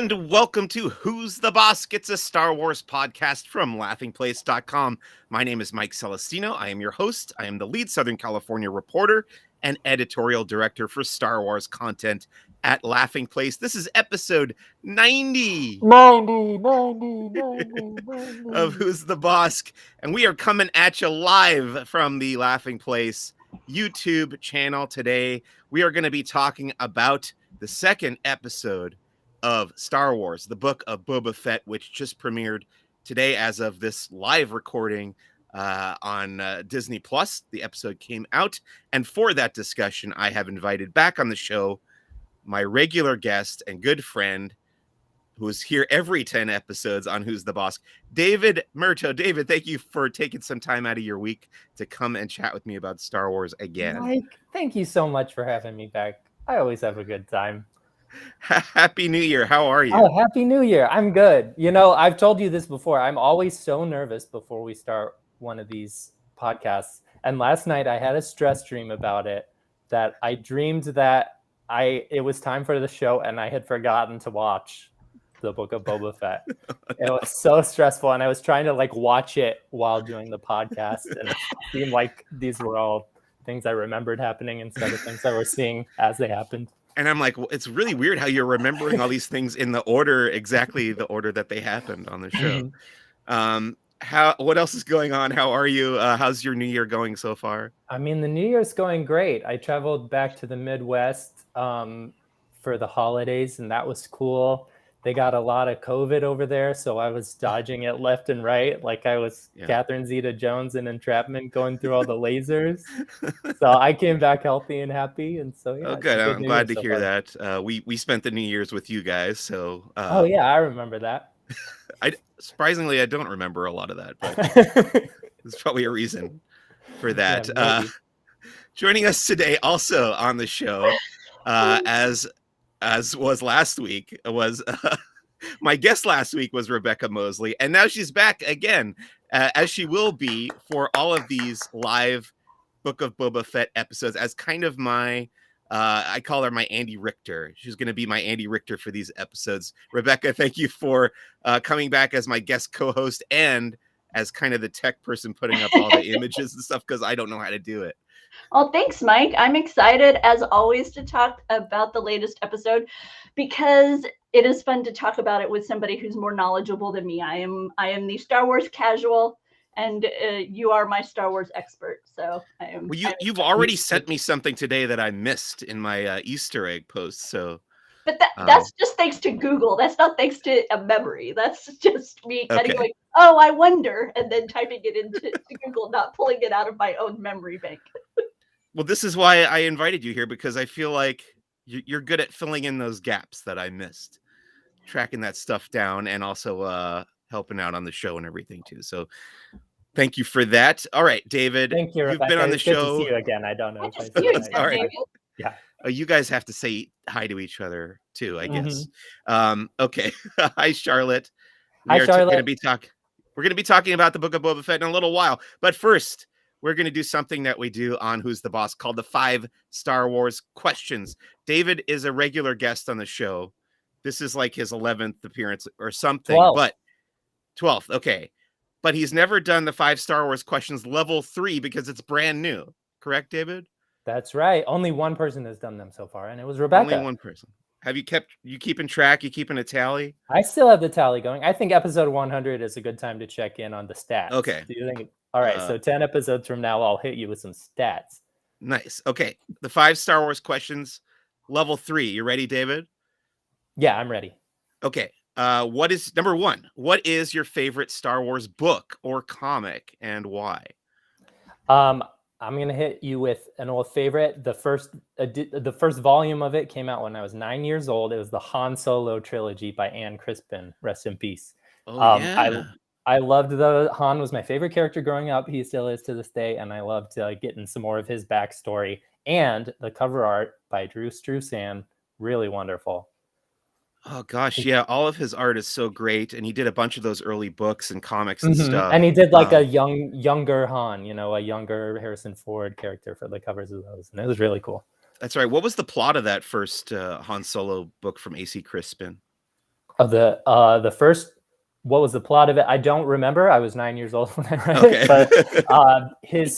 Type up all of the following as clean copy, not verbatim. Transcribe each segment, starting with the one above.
And welcome to Who's the Bossk? It's a Star Wars podcast from laughingplace.com. My name is Mike Celestino. I am your host. I am the lead Southern California reporter and editorial director for Star Wars content at Laughing Place. This is episode 90 of Who's the Bossk? And we are coming at you live from the Laughing Place YouTube channel today. We are going to be talking about the second episode of Star Wars, the Book of Boba Fett, which just premiered today as of this live recording on Disney Plus. The episode came out, and for that discussion, I have invited back on the show my regular guest and good friend who is here every 10 episodes on Who's the Bossk, David Murto. David, thank you for taking some time out of your week to come and chat with me about Star Wars again. Mike, thank you so much for having me back. I always have a good time. Happy New Year. How are you? Oh, Happy New Year. I'm good. You know, I've told you this before. I'm always so nervous before we start one of these podcasts. And last night I had a stress dream about it, that I dreamed that it was time for the show and I had forgotten to watch the Book of Boba Fett. It was so stressful, and I was trying to watch it while doing the podcast, and it seemed like these were all things I remembered happening instead of things I was seeing as they happened. And I'm like, well, it's really weird how you're remembering all these things in the order, exactly the order that they happened on the show. What else is going on? How are you? How's your New Year going so far? I mean, the New Year's going great. I traveled back to the Midwest for the holidays, and that was cool. They got a lot of COVID over there, so I was dodging it left and right, like I was Catherine Zeta-Jones in Entrapment going through all the lasers. So I came back healthy and happy, and so yeah. Oh, good. I'm glad to hear that. We spent the New Year's with you guys, so. Oh yeah, I remember that. Surprisingly, I don't remember a lot of that, but there's probably a reason for that. Yeah, joining us today, also on the show, as was last week, was my guest last week was Rebecca Mosley, and now she's back again, as she will be for all of these live Book of Boba Fett episodes, as kind of my, I call her my Andy Richter. She's going to be my Andy Richter for these episodes. Rebecca, thank you for coming back as my guest co-host and as kind of the tech person putting up all the images and stuff, because I don't know how to do it. Well, thanks, Mike. I'm excited, as always, to talk about the latest episode because it is fun to talk about it with somebody who's more knowledgeable than me. I am the Star Wars casual, and you are my Star Wars expert. So I am. Well, you've already sent me something today that I missed in my Easter egg post. So, but that's just thanks to Google. That's not thanks to a memory. That's just me kind of going, oh, I wonder, and then typing it into Google, not pulling it out of my own memory bank. Well, this is why I invited you here, because I feel like you're good at filling in those gaps that I missed, tracking that stuff down, and also helping out on the show and everything too. So thank you for that. All right, David. Thank you, Rebecca. You've been on the show. Good to see you again. I don't know if I said that. All right. Yeah. You guys have to say hi to each other too, I guess. Okay. Hi, Charlotte. Hi, Charlotte. We're going to be talking about the Book of Boba Fett in a little while. But first, we're going to do something that we do on Who's the Boss called the 5 Star Wars questions. David is a regular guest on the show. This is like his 11th appearance or something. 12th. But 12th. Okay. But he's never done the 5 Star Wars questions level 3 because it's brand new. Correct, David? That's right. Only one person has done them so far, and it was Rebecca. Only one person. Have you keeping track? You keeping a tally? I still have the tally going. I think episode 100 is a good time to check in on the stats. Okay. Do you think? All right. So 10 episodes from now, I'll hit you with some stats. Nice. Okay. The 5 Star Wars questions, level 3. You ready, David? Yeah, I'm ready. Okay. What is number 1? What is your favorite Star Wars book or comic, and why? I'm gonna hit you with an old favorite. The first volume of it came out when I was 9 years old. It was the Han Solo trilogy by Anne Crispin. Rest in peace. Oh, yeah. I loved Han was my favorite character growing up. He still is to this day, and I loved getting some more of his backstory. And the cover art by Drew Struzan, really wonderful. Oh gosh, yeah, all of his art is so great, and he did a bunch of those early books and comics and stuff. And he did like a younger Han, a younger Harrison Ford character for the covers of those, and it was really cool. That's right. What was the plot of that first Han Solo book from A.C. Crispin? The first, what was the plot of it? I don't remember. I was 9 years old when I read Okay. it. But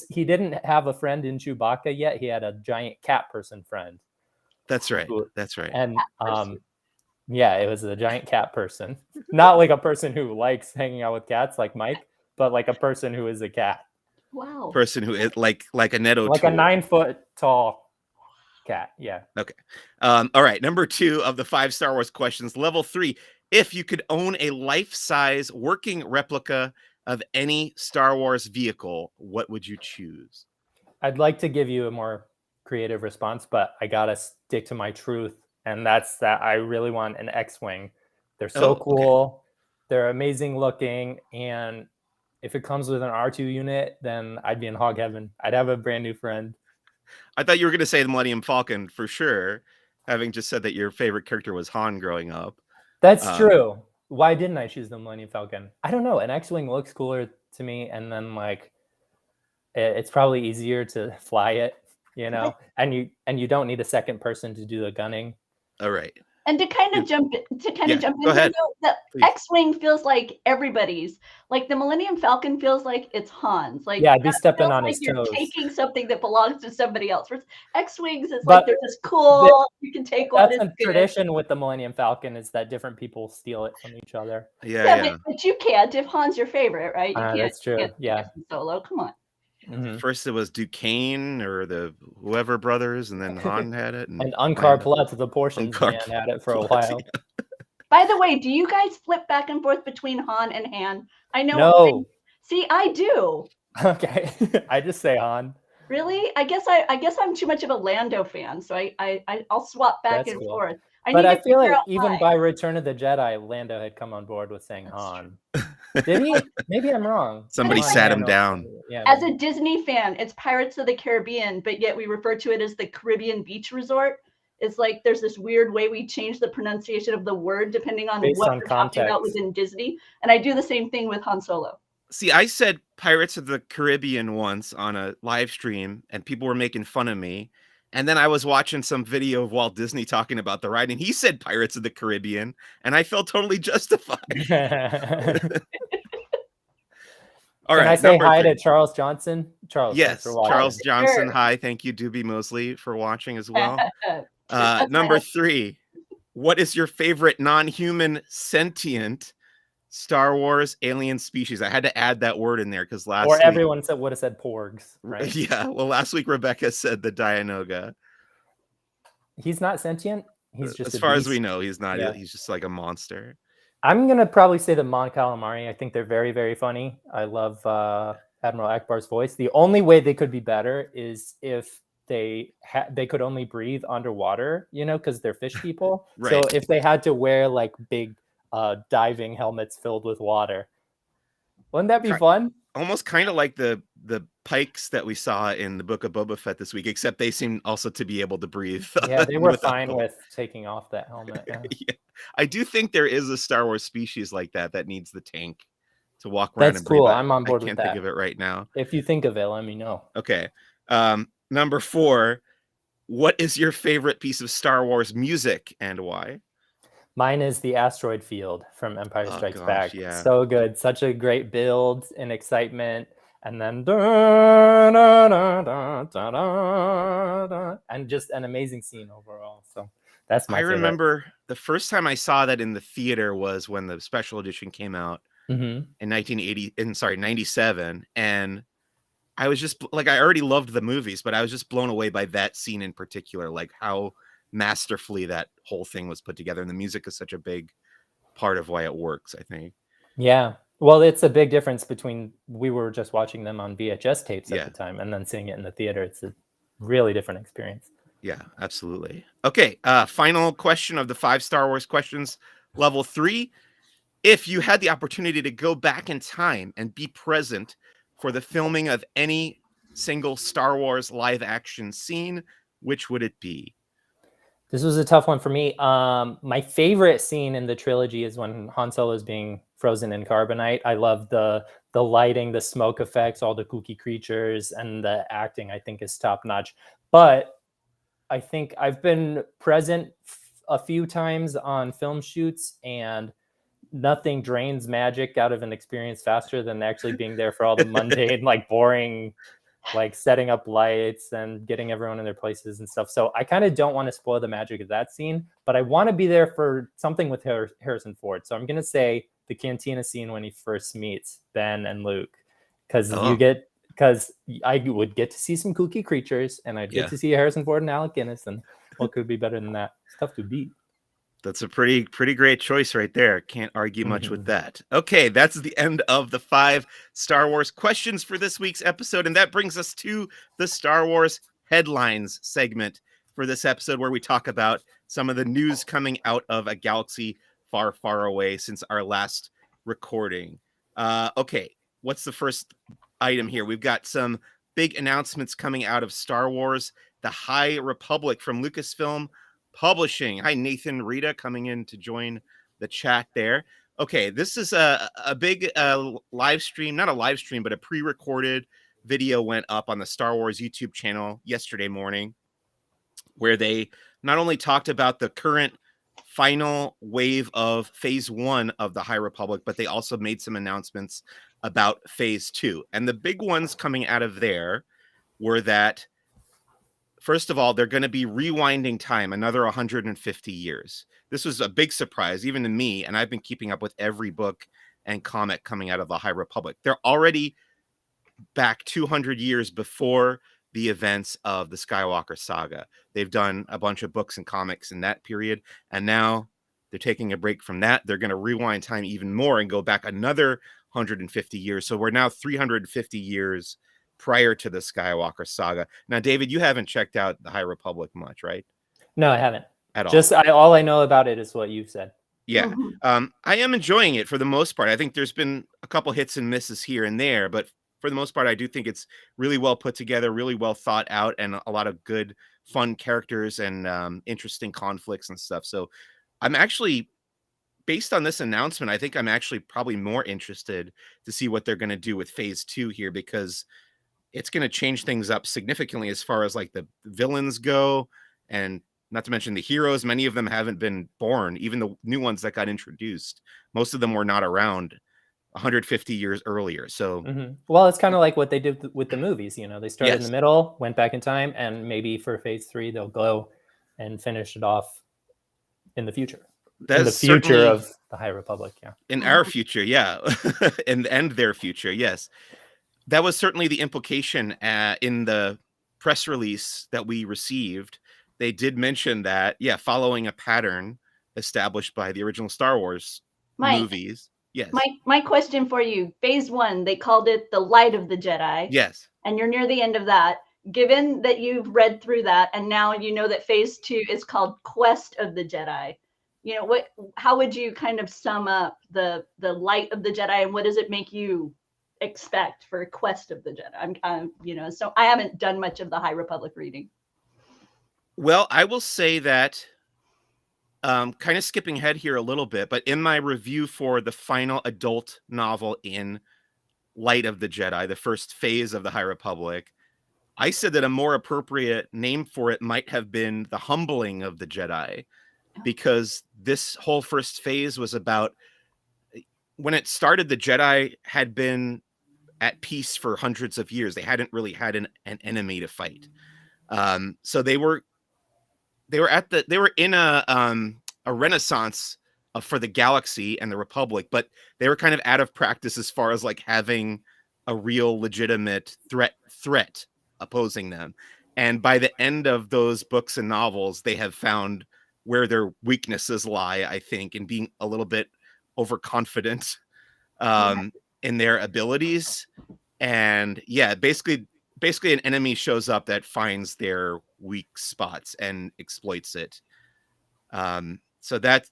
he didn't have a friend in Chewbacca yet. He had a giant cat person friend. That's right. That's right. And yeah, it was a giant cat person. Not like a person who likes hanging out with cats like Mike, but like a person who is a cat. Wow. Person who is like a Neto Like tool. a 9 foot tall cat. Yeah. Okay. All right. Number 2 of the 5 Star Wars questions. Level 3. If you could own a life-size working replica of any Star Wars vehicle, what would you choose? I'd like to give you a more creative response, but I gotta stick to my truth, and that's that I really want an X-wing. They're so cool. They're amazing looking, and if it comes with an R2 unit, then I'd be in hog heaven. I'd have a brand new friend. I thought you were going to say the Millennium Falcon for sure, having just said that your favorite character was Han growing up. That's true. Why didn't I choose the Millennium Falcon? I don't know. An X-wing looks cooler to me, and then like it's probably easier to fly it, you know, and you don't need a second person to do the gunning. All right. And to kind of jump in, go ahead. The Please. X-wing feels like everybody's. Like the Millennium Falcon feels like it's Han's. Like yeah, I'd be stepping on like his you're toes. taking something that belongs to somebody else. Whereas X-wings is But like they're just cool. You can take one. That's a tradition with the Millennium Falcon, is that different people steal it from each other. Yeah. But you can't if Han's your favorite, right? You can't. That's true. You can't Yeah. Solo. Come on. Mm-hmm. First it was Duquesne or the whoever brothers, and then Han had it. And Unkar Plutt, the portions man, had it for a while. Yeah. By the way, do you guys flip back and forth between Han and Han? I know. No. See, I do. Okay. I just say Han. Really? I guess I'm too much of a Lando fan, so I'll swap back and forth. But I feel like even by Return of the Jedi, Lando had come on board with saying Han. Did he? Maybe I'm wrong. Somebody sat him down. Yeah. As a Disney fan, it's Pirates of the Caribbean, but yet we refer to it as the Caribbean Beach Resort. It's like there's this weird way we change the pronunciation of the word depending on what we're talking about within Disney. And I do the same thing with Han Solo. See, I said Pirates of the Caribbean once on a live stream, and people were making fun of me. And then I was watching some video of Walt Disney talking about the ride, and he said Pirates of the Caribbean, and I felt totally justified. All right. Can I say hi to Charles Johnson? Charles. Yes, Charles Johnson. Hi. Thank you, Doobie Mosley, for watching as well. Number 3. What is your favorite non-human sentient Star Wars alien species? I had to add that word in there because last week everyone would have said porgs, right? Yeah. Well, last week Rebecca said the Dianoga. He's not sentient. He's just as far as we know, he's not. Yeah. He's just like a monster. I'm gonna probably say the Mon Calamari. I think they're very, very funny. I love Admiral Akbar's voice. The only way they could be better is if they could only breathe underwater, you know, because they're fish people. Right. So if they had to wear like big diving helmets filled with water, wouldn't that be fun? Almost kind of like the pikes that we saw in the Book of Boba Fett this week, except they seem also to be able to breathe. Yeah, they were fine with taking off that helmet. Yeah. Yeah. I do think there is a Star Wars species like that needs the tank to walk around. That's cool. I'm on board with that. I can't think of it right now. If you think of it, let me know. Okay. Number 4. What is your favorite piece of Star Wars music and why? Mine is the asteroid field from Empire Strikes Back. Yeah. So good. Such a great build and excitement. And then and just an amazing scene overall. So that's my favorite. Remember the first time I saw that in the theater was when the special edition came out in 97. And I was just like, I already loved the movies, but I was just blown away by that scene in particular, like how masterfully that whole thing was put together. And the music is such a big part of why it works, I think. Yeah. Well, it's a big difference between, we were just watching them on VHS tapes at the time and then seeing it in the theater. It's a really different experience. Yeah, absolutely. Okay. Final question of the 5 Star Wars questions, level 3. If you had the opportunity to go back in time and be present for the filming of any single Star Wars live action scene, which would it be? This was a tough one for me. My favorite scene in the trilogy is when Han Solo is being frozen in carbonite. I love the lighting, the smoke effects, all the kooky creatures, and the acting I think is top notch. But I think I've been present a few times on film shoots, and nothing drains magic out of an experience faster than actually being there for all the mundane, like boring, like setting up lights and getting everyone in their places and stuff. So I kind of don't want to spoil the magic of that scene, but I want to be there for something with Harrison Ford. So I'm going to say the cantina scene when he first meets Ben and Luke, because I would get to see some kooky creatures, and I'd get to see Harrison Ford and Alec Guinness, and what could be better than that? It's tough to beat. That's a pretty great choice right there. Can't argue much with that. Okay, that's the end of the 5 Star Wars questions for this week's episode, and that brings us to the Star Wars headlines segment for this episode, where we talk about some of the news coming out of a galaxy far, far away since our last recording. Okay, what's the first item here? We've got some big announcements coming out of Star Wars: The High Republic from Lucasfilm Publishing. Hi, Nathan Rita, coming in to join the chat there. Okay, this is a big live stream, not a live stream, but a pre-recorded video went up on the Star Wars YouTube channel yesterday morning, where they not only talked about the current final wave of Phase 1 of the High Republic, but they also made some announcements about Phase 2. And the big ones coming out of there were that, first of all, they're going to be rewinding time another 150 years. This was a big surprise, even to me, and I've been keeping up with every book and comic coming out of the High Republic. They're already back 200 years before the events of the Skywalker saga. They've done a bunch of books and comics in that period, and now they're taking a break from that. They're going to rewind time even more and go back another 150 years. So we're now 350 years prior to the Skywalker saga. Now, David, you haven't checked out the High Republic much, right? No, I haven't. At all. All I know about it is what you've said. Yeah. I am enjoying it for the most part. I think there's been a couple hits and misses here and there, but for the most part, I do think it's really well put together, really well thought out, and a lot of good, fun characters and interesting conflicts and stuff. So I'm actually, based on this announcement, I think I'm actually probably more interested to see what they're going to do with Phase 2 here, because it's going to change things up significantly as far as like the villains go, and not to mention the heroes. Many of them haven't been born. Even the new ones that got introduced, most of them were not around 150 years earlier. So, well, it's kind of like what they did with the movies. You know, they started in the middle, went back in time, and maybe for Phase 3, they'll go and finish it off in the future. In the future of the High Republic, yeah. In our future, yeah. and their future, yes. That was certainly the implication in the press release that we received. They did mention that, following a pattern established by the original Star Wars movies. Yes. My question for you: Phase 1, they called it the Light of the Jedi. Yes. And you're near the end of that. Given that you've read through that, and now you know that Phase 2 is called Quest of the Jedi, you know, how would you kind of sum up the Light of the Jedi, and what does it make you expect for Quest of the Jedi? So I haven't done much of the High Republic reading. Well, I will say that, kind of skipping ahead here a little bit, but in my review for the final adult novel in Light of the Jedi, the first phase of the High Republic, I said that a more appropriate name for it might have been The Humbling of the Jedi, because this whole first phase was about, when it started, the Jedi had been at peace for hundreds of years. They hadn't really had an enemy to fight. So they were in a renaissance for the galaxy and the Republic, but they were kind of out of practice as far as like having a real legitimate threat opposing them. And by the end of those books and novels, they have found where their weaknesses lie, I think, in being a little bit overconfident in their abilities. And basically an enemy shows up that finds their weak spots and exploits it. So that,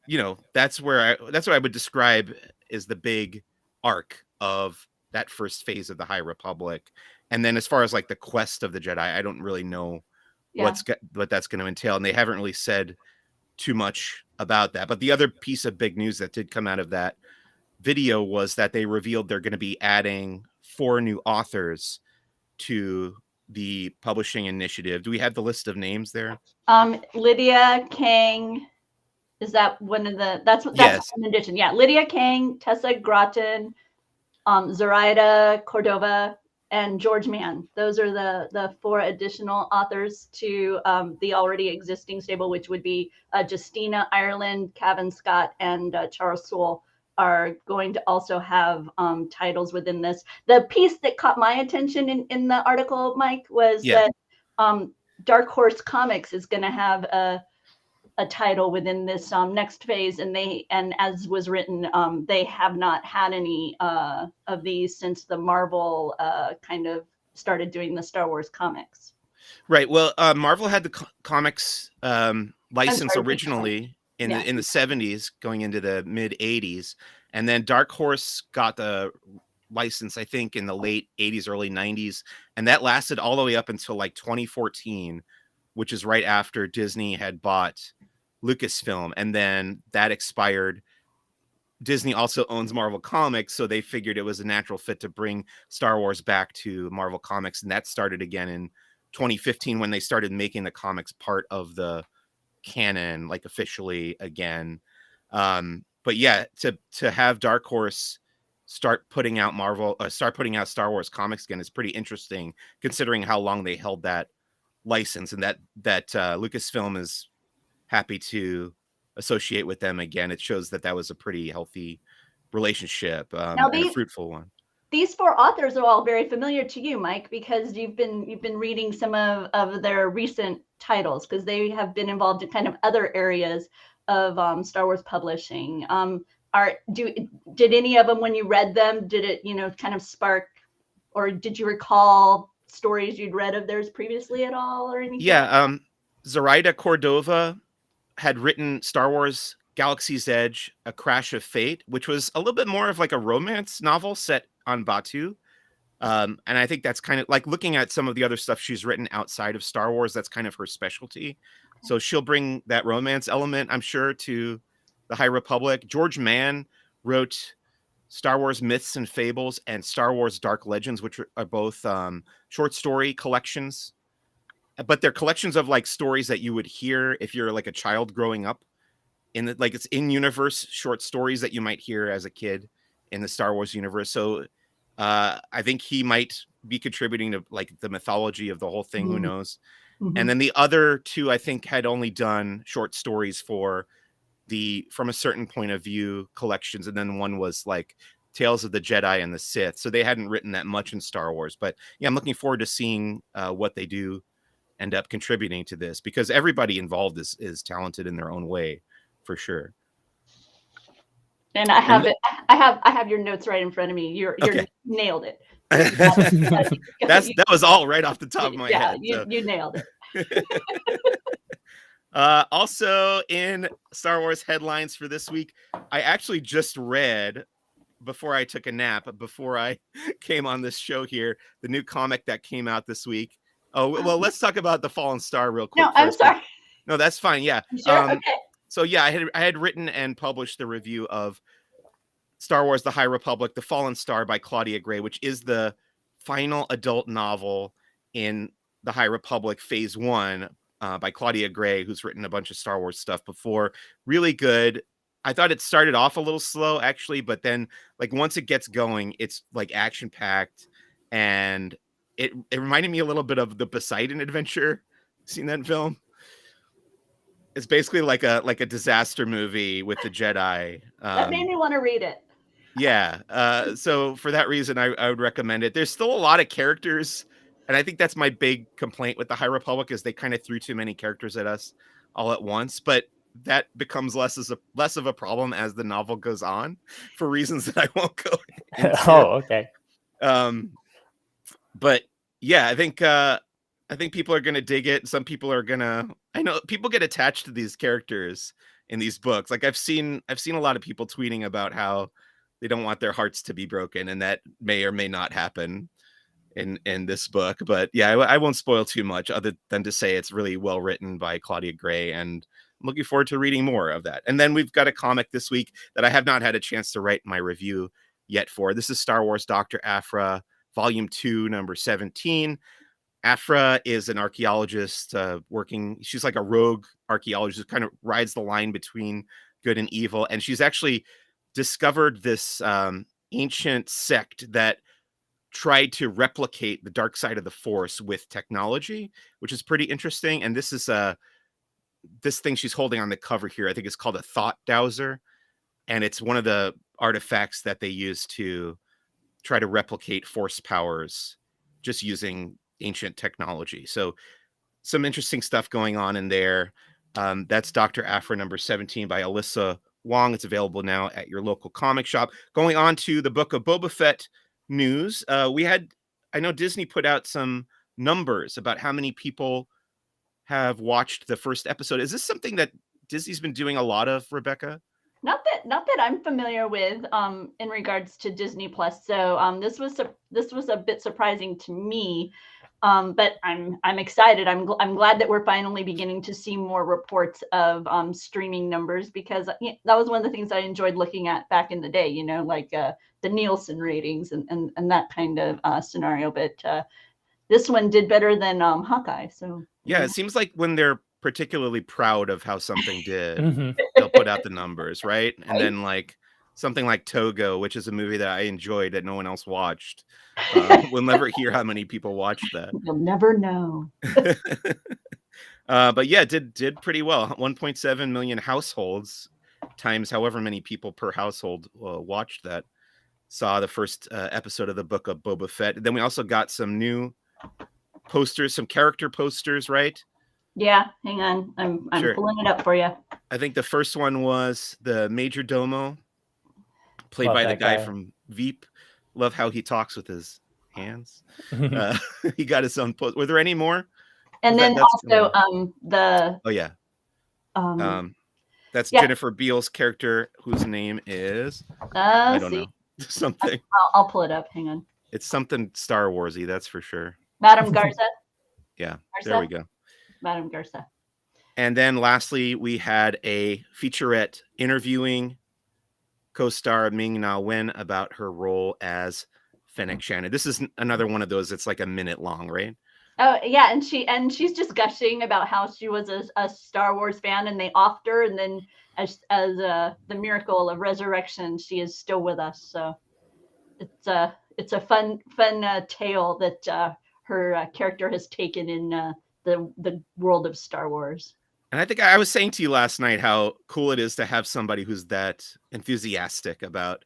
that's what I would describe as the big arc of that first phase of the High Republic. And then as far as like the quest of the Jedi, I don't really know what that's going to entail. And they haven't really said too much about that. But the other piece of big news that did come out of that video was that they revealed they're going to be adding 4 new authors to the publishing initiative. Do we have the list of names there? Lydia, Kang, Is that one of the? That's Yes. an addition. Yeah, Lydia Kang, Tessa Gratton, Zoraida Cordova, and George Mann. Those are the 4 additional authors to the already existing stable, which would be Justina Ireland, Cavan Scott, and Charles Sewell are going to also have titles within this. The piece that caught my attention in the article, Mike, was that Dark Horse Comics is going to have a title within this next phase, and as was written, they have not had any of these since the Marvel kind of started doing the Star Wars comics. Right. Well, Marvel had the comics license originally in the 70s, going into the mid 80s, and then Dark Horse got the license, I think, in the late 80s, early 90s, and that lasted all the way up until like 2014, which is right after Disney had bought Lucasfilm, and then that expired. Disney also owns Marvel Comics, so they figured it was a natural fit to bring Star Wars back to Marvel Comics, and that started again in 2015 when they started making the comics part of the canon, like officially again. But yeah, to have Dark Horse start putting out Star Wars comics again is pretty interesting, considering how long they held that license, and that Lucasfilm is happy to associate with them again. It shows that was a pretty healthy relationship, and a fruitful one. These 4 authors are all very familiar to you, Mike, because you've been reading some of their recent titles, because they have been involved in kind of other areas of Star Wars publishing. Did any of them, when you read them, did it kind of spark, or did you recall stories you'd read of theirs previously at all, or anything? Yeah, Zoraida Cordova had written Star Wars Galaxy's Edge, A Crash of Fate, which was a little bit more of like a romance novel set on Batuu. And I think that's kind of like, looking at some of the other stuff she's written outside of Star Wars, that's kind of her specialty. So she'll bring that romance element, I'm sure, to the High Republic. George Mann wrote Star Wars Myths and Fables and Star Wars Dark Legends, which are both short story collections. But they're collections of like stories that you would hear if you're like a child growing up it's in universe short stories that you might hear as a kid in the Star Wars universe. So I think he might be contributing to like the mythology of the whole thing. Who knows? And then the other 2, I think, had only done short stories for the From a Certain Point of View collections. And then one was like Tales of the Jedi and the Sith. So they hadn't written that much in Star Wars, but yeah, I'm looking forward to seeing what they do end up contributing to this, because everybody involved is talented in their own way, for sure. And I have your notes right in front of me. You're nailed it. That was all right off the top of my head. You nailed it. Also in Star Wars headlines for this week, I actually just read, before I took a nap, before I came on this show here, the new comic that came out this week. Oh, well, let's talk about The Fallen Star real quick. No, I'm sorry. No, that's fine. Yeah. Sure? Okay. So yeah, I had written and published the review of Star Wars: The High Republic, The Fallen Star by Claudia Gray, which is the final adult novel in The High Republic Phase 1 by Claudia Gray, who's written a bunch of Star Wars stuff before. Really good. I thought it started off a little slow, actually, but then like once it gets going, it's like action packed, and it reminded me a little bit of the Poseidon Adventure. Seen that film? It's basically like a disaster movie with the Jedi. That made me want to read it. Yeah. So for that reason, I would recommend it. There's still a lot of characters, and I think that's my big complaint with the High Republic, is they kind of threw too many characters at us all at once. But that becomes less of a problem as the novel goes on, for reasons that I won't go into. Oh, okay. But yeah, I think people are gonna dig it. Some people are gonna. I know people get attached to these characters in these books. Like I've seen a lot of people tweeting about how they don't want their hearts to be broken, and that may or may not happen in this book. But yeah, I won't spoil too much, other than to say it's really well written by Claudia Gray, and I'm looking forward to reading more of that. And then we've got a comic this week that I have not had a chance to write my review yet for. This is Star Wars Dr. Aphra, Volume 2, number 17. Aphra is an archaeologist she's like a rogue archaeologist who kind of rides the line between good and evil. And she's actually discovered this ancient sect that tried to replicate the dark side of the Force with technology, which is pretty interesting. And this is this thing she's holding on the cover here, I think it's called a thought dowser. And it's one of the artifacts that they use to try to replicate Force powers just using ancient technology. So some interesting stuff going on in there. That's Dr. Aphra number 17 by Alyssa Wong. It's available now at your local comic shop. Going on to the Book of Boba Fett news. I know Disney put out some numbers about how many people have watched the first episode. Is this something that Disney's been doing a lot of, Rebecca? Not that I'm familiar with in regards to Disney Plus. So this was a bit surprising to me. But I'm excited. I'm glad that we're finally beginning to see more reports of streaming numbers, because that was one of the things I enjoyed looking at back in the day, like the Nielsen ratings and that kind of scenario. But this one did better than Hawkeye. So yeah, it seems like when they're particularly proud of how something did, Mhm. they'll put out the numbers, right? And then like something like Togo, which is a movie that I enjoyed that no one else watched. We'll never hear how many people watched that. You'll never know. But yeah, did pretty well. 1.7 million households times however many people per household watched that. Saw the first episode of the Book of Boba Fett. Then we also got some new posters, some character posters, right? Yeah, hang on. I'm Sure. pulling it up for you. I think the first one was the Major Domo, played Love by the that guy guy. from Veep. Love how he talks with his hands. He got his own post. Were there any more? And Was then that's also the Oh yeah. That's yeah. Jennifer Beals' character, whose name is I don't know. Something. I'll pull it up. Hang on. It's something Star Warsy, that's for sure. Madame Garza. Yeah, Garza? there we go. Madame Garza. And then lastly, we had a featurette interviewing co-star Ming-Na Wen about her role as Fennec Shannon. This is another one of those that's like a minute long, right? Oh yeah, and she's just gushing about how she was a Star Wars fan, and they offed her, and then as the miracle of resurrection, she is still with us. So it's a fun tale that her character has taken in the world of Star Wars. And I think I was saying to you last night how cool it is to have somebody who's that enthusiastic about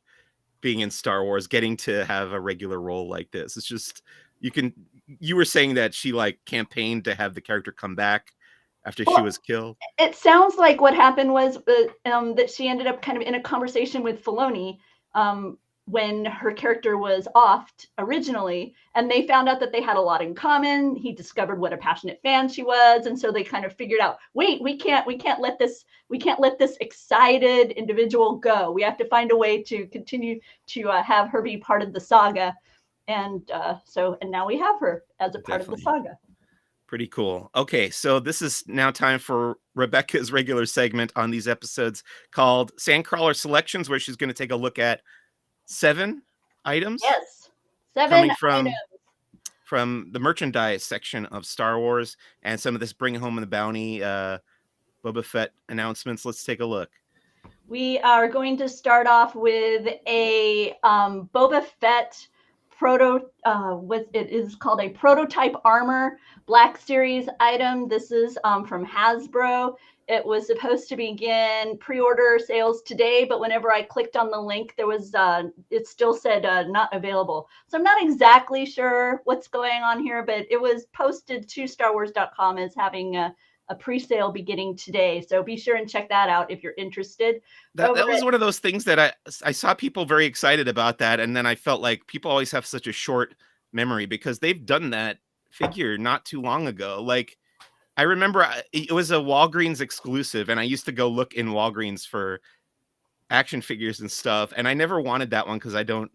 being in Star Wars, getting to have a regular role like this. It's just, you were saying that she like campaigned to have the character come back after she was killed. It sounds like what happened was that she ended up kind of in a conversation with Filoni when her character was offed originally, and they found out that they had a lot in common. He discovered what a passionate fan she was, and so they kind of figured out, wait, we can't let this excited individual go. We have to find a way to continue to have her be part of the saga, and now we have her as a part of the saga. Pretty cool. Okay, so this is now time for Rebecca's regular segment on these episodes called Sandcrawler Selections, where she's going to take a look at 7 items. Yes, 7 coming items from the merchandise section of Star Wars, and some of this Bring Home the Bounty Boba Fett announcements. Let's take a look. We are going to start off with a Boba Fett it is called a prototype armor Black Series item. This is from Hasbro. It was supposed to begin pre-order sales today, but whenever I clicked on the link, there was it still said not available. So I'm not exactly sure what's going on here, but it was posted to StarWars.com as having a pre-sale beginning today. So be sure and check that out if you're interested. That was one of those things that I saw people very excited about that, and then I felt like people always have such a short memory because they've done that figure not too long ago. Like, I remember it was a Walgreens exclusive, and I used to go look in Walgreens for action figures and stuff, and I never wanted that one because I don't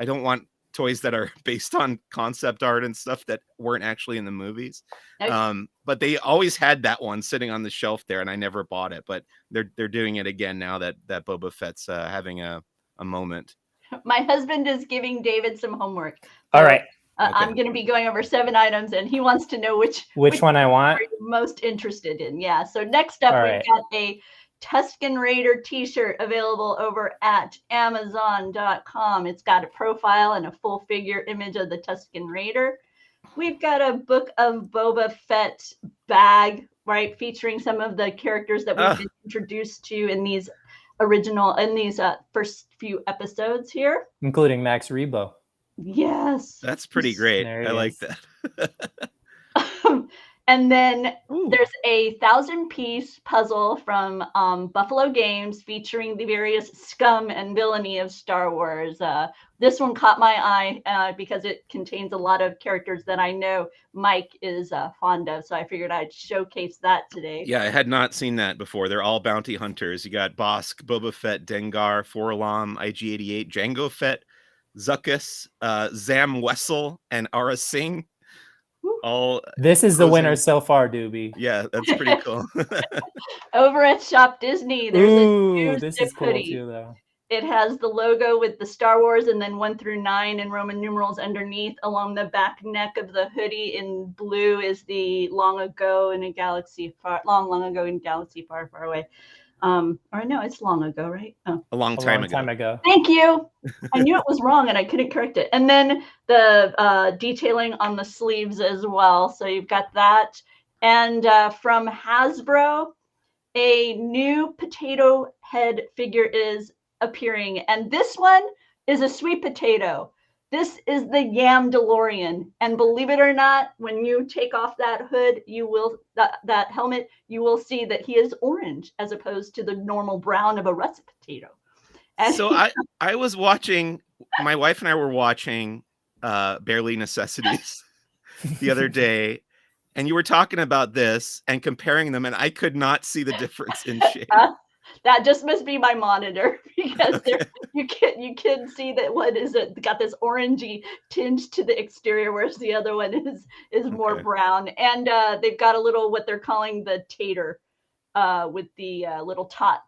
want toys that are based on concept art and stuff that weren't actually in the movies. Okay. But they always had that one sitting on the shelf there, and I never bought it. But they're doing it again now that Boba Fett's having a moment. My husband is giving David some homework. All right. I'm going to be going over 7 items, and he wants to know which one I want. are you most interested in. Yeah. So next up, we've got a Tusken Raider t-shirt available over at Amazon.com. It's got a profile and a full figure image of the Tusken Raider. We've got a Book of Boba Fett bag, right, featuring some of the characters that we've been introduced to in these first few episodes here, including Max Rebo. Yes, that's pretty great. I like that. And then there's a 1,000-piece puzzle from Buffalo Games featuring the various scum and villainy of Star Wars. This one caught my eye because it contains a lot of characters that I know Mike is fond of. So I figured I'd showcase that today. Yeah, I had not seen that before. They're all bounty hunters. You got Bossk, Boba Fett, Dengar, Forlam, IG-88, Jango Fett, Zuckuss, Zam Wessel, and Ara Singh. This is the winner so far, Doobie. Yeah, that's pretty cool. Over at Shop Disney, there's a new this zip is cool hoodie. too, though. It has the logo with the Star Wars and then 1 through 9 in Roman numerals underneath. Along the back neck of the hoodie in blue is the long ago in a galaxy far, long ago in a galaxy far, far away. Or no, it's long ago, right? Oh. A long time ago. Thank you. I knew it was wrong and I couldn't correct it. And then the detailing on the sleeves as well. So you've got that. And from Hasbro, a new potato head figure is appearing. And this one is a sweet potato. This is the Yam DeLorean. And believe it or not, when you take off that hood, you will that helmet, you will see that he is orange as opposed to the normal brown of a russet potato. And so I was watching, my wife and I were watching Barely Necessities the other day, and you were talking about this and comparing them, and I could not see the difference in shape. That just must be my monitor, because you can see that one is got this orangey tinge to the exterior, whereas the other one is more brown. And they've got a little what they're calling the tater with the little tot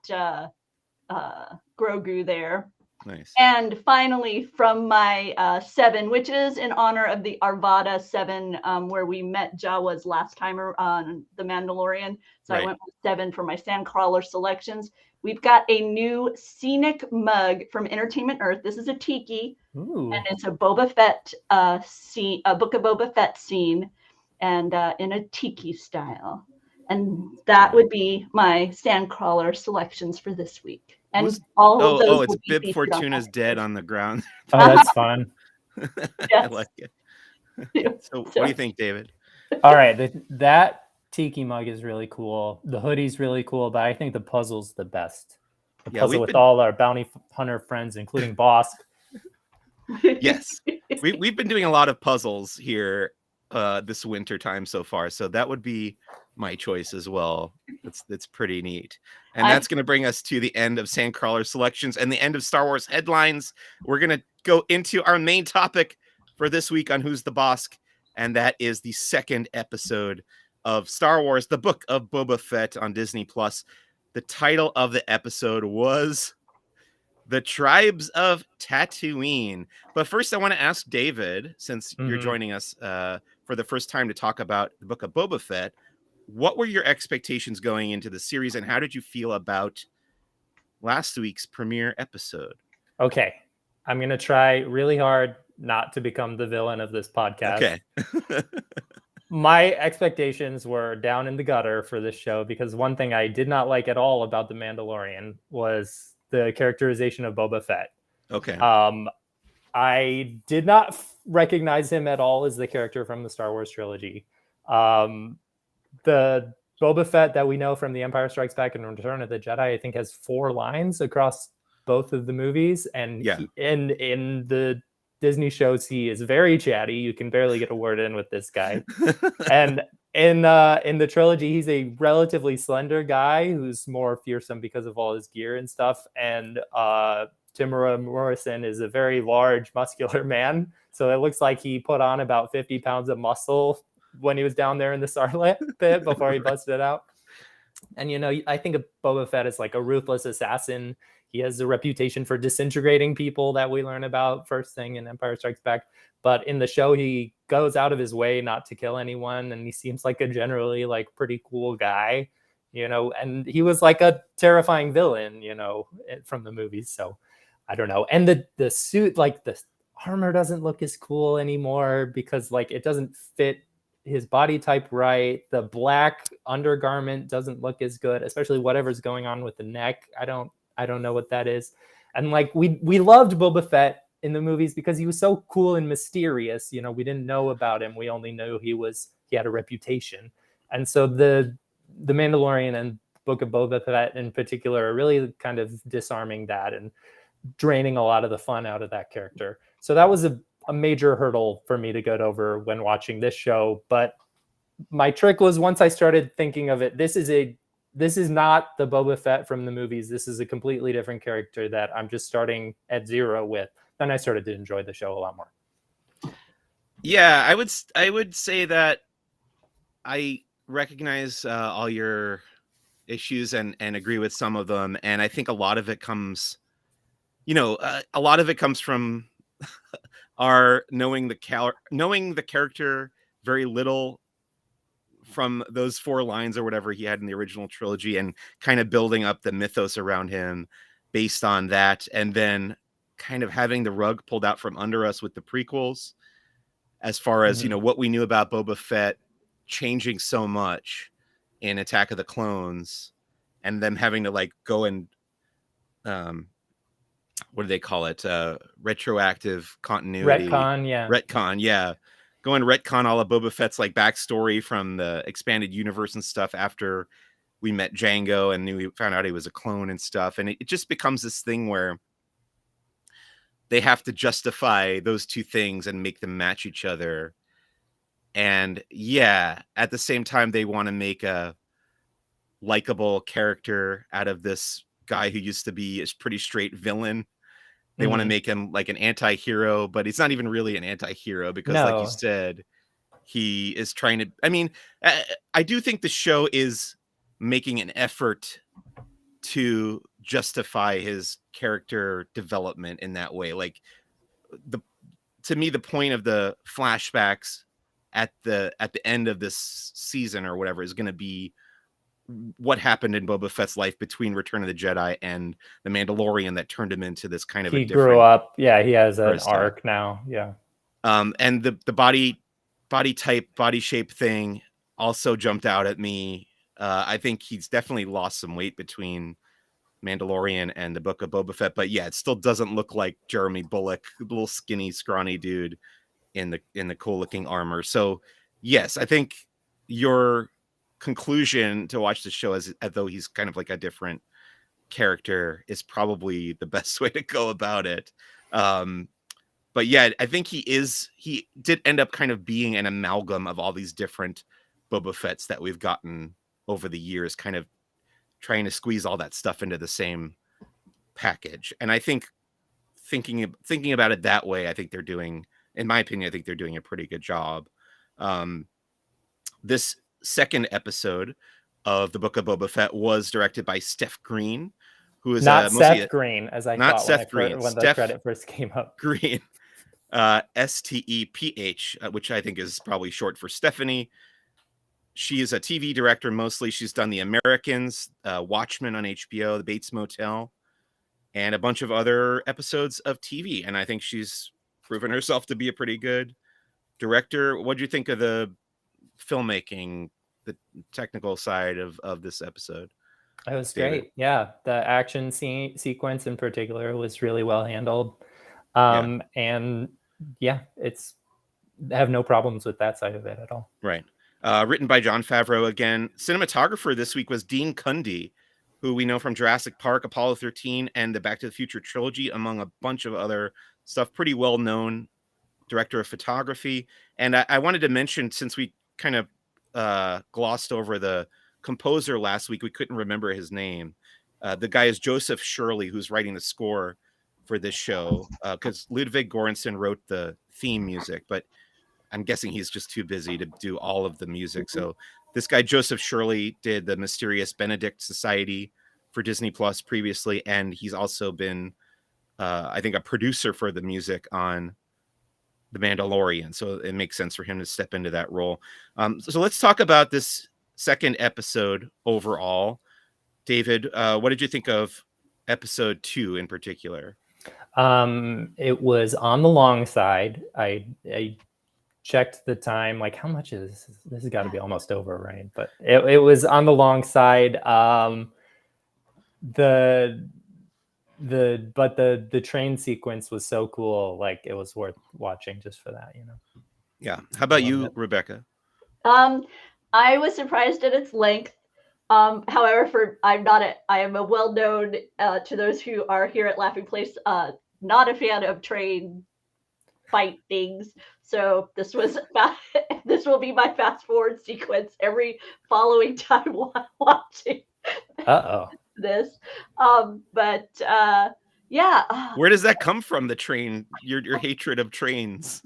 Grogu there. Nice. And finally, from my 7, which is in honor of the Arvada 7, where we met Jawa's last time on The Mandalorian. So I went with 7 for my Sandcrawler selections. We've got a new scenic mug from Entertainment Earth. This is a tiki, and it's a Boba Fett scene, a Book of Boba Fett scene, and in a tiki style. And that would be my Sandcrawler selections for this week. And all of those. It's Bib Fortuna's dead on the ground. Oh, that's fun. I like it. So what do you think, David? All right, that tiki mug is really cool. The hoodie's really cool, but I think the puzzle's the best. The puzzle with all our bounty hunter friends, including Bossk. Yes, we've been doing a lot of puzzles here this winter time so far, so that would be my choice as well. That's pretty neat. And that's going to bring us to the end of Sandcrawler selections and the end of Star Wars headlines. We're going to go into our main topic for this week on Who's the Bossk, and that is the second episode of Star Wars, the Book of Boba Fett on Disney+. The title of the episode was The Tribes of Tatooine. But first, I want to ask David, since you're joining us for the first time to talk about the Book of Boba Fett, what were your expectations going into the series, and how did you feel about last week's premiere episode? Okay, I'm going to try really hard not to become the villain of this podcast. Okay. My expectations were down in the gutter for this show, because one thing I did not like at all about The Mandalorian was the characterization of Boba Fett. Okay. I did not recognize him at all as the character from the Star Wars trilogy. The Boba Fett that we know from The Empire Strikes Back and Return of the Jedi, I think, has 4 lines across both of the movies. And in the Disney shows, he is very chatty. You can barely get a word in with this guy. And in the trilogy, he's a relatively slender guy who's more fearsome because of all his gear and stuff. And Temuera Morrison is a very large, muscular man. So it looks like he put on about 50 pounds of muscle when he was down there in the Sarlacc pit before he busted it out. And, I think of Boba Fett as like a ruthless assassin. he has a reputation for disintegrating people that we learn about first thing in Empire Strikes Back. But in the show, he goes out of his way not to kill anyone, and he seems like a generally like pretty cool guy, you know. And he was like a terrifying villain, you know, from the movies. So I don't know. And the suit, like the armor, doesn't look as cool anymore because like it doesn't fit his body type right. The black undergarment doesn't look as good, especially whatever's going on with the neck. I don't know what that is. And like we loved Boba Fett in the movies because he was so cool and mysterious. You know, we didn't know about him. We only knew he had a reputation. And so the Mandalorian and Book of Boba Fett in particular are really kind of disarming that and draining a lot of the fun out of that character. So that was a major hurdle for me to get over when watching this show. But my trick was, once I started thinking of it, this is not the Boba Fett from the movies. This is a completely different character that I'm just starting at zero with. Then I started to enjoy the show a lot more. Yeah, I would say that I recognize all your issues and agree with some of them. And I think a lot of it comes, a lot of it comes from our knowing the character very little from those 4 lines or whatever he had in the original trilogy, and kind of building up the mythos around him based on that. And then kind of having the rug pulled out from under us with the prequels, as far as, what we knew about Boba Fett changing so much in Attack of the Clones, and them having to like go and, what do they call it? Retroactive continuity. Retcon, yeah. Retcon, yeah. Go and retcon all of Boba Fett's like backstory from the expanded universe and stuff after we met Jango and found out he was a clone and stuff. And it just becomes this thing where they have to justify those two things and make them match each other. And yeah, at the same time, they want to make a likable character out of this guy who used to be a pretty straight villain. They want to make him like an anti-hero, but he's not even really an anti-hero because, like you said, he is trying to... I mean, I do think the show is making an effort to justify his character development in that way. Like, to me, the point of the flashbacks at the end of this season or whatever is going to be what happened in Boba Fett's life between Return of the Jedi and The Mandalorian that turned him into this kind of he grew up. Yeah, he has an arc now. Yeah. And the body type, body shape thing also jumped out at me. I think he's definitely lost some weight between Mandalorian and the Book of Boba Fett, but yeah, it still doesn't look like Jeremy Bulloch, little skinny, scrawny dude in the cool looking armor. So yes, I think your conclusion to watch the show as though he's kind of like a different character is probably the best way to go about it. But yeah, I think he did end up kind of being an amalgam of all these different Boba Fetts that we've gotten over the years, kind of trying to squeeze all that stuff into the same package. And I think thinking about it that way, I think they're doing, in my opinion, I think they're doing a pretty good job. This second episode of the Book of Boba Fett was directed by Steph Green, who is not Seth Green, as I not thought Seth Green. When the credit first came up. Green, Steph, which I think is probably short for Stephanie. She is a TV director mostly. She's done The Americans, Watchmen on HBO, The Bates Motel, and a bunch of other episodes of TV. And I think she's proven herself to be a pretty good director. What do you think of the filmmaking, the technical side of this episode? It was great. Yeah, the action sequence in particular was really well handled. And yeah, I have no problems with that side of it at all. Right. Written by Jon Favreau again. Cinematographer this week was Dean Cundey, who we know from Jurassic Park, Apollo 13, and the Back to the Future trilogy, among a bunch of other stuff. Pretty well known director of photography. And I wanted to mention, since we kind of glossed over the composer last week, we couldn't remember his name. The guy is Joseph Shirley, who's writing the score for this show, because Ludwig Göransson wrote the theme music, but I'm guessing he's just too busy to do all of the music. So this guy, Joseph Shirley, did the Mysterious Benedict Society for Disney Plus previously, and he's also been, I think, a producer for the music on The Mandalorian. So it makes sense for him to step into that role. So let's talk about this second episode overall. David, what did you think of episode 2 in particular? It was on the long side. I checked the time, like how much is this? This has got to be almost over, right? But it was on the long side. The train sequence was so cool, like it was worth watching just for that, you know. Yeah. How about you, Rebecca? I was surprised at its length. However, I am a well-known to those who are here at Laughing Place, not a fan of train fight things. So this will be my fast forward sequence every following time while watching this. But yeah. Where does that come from, the train, your hatred of trains?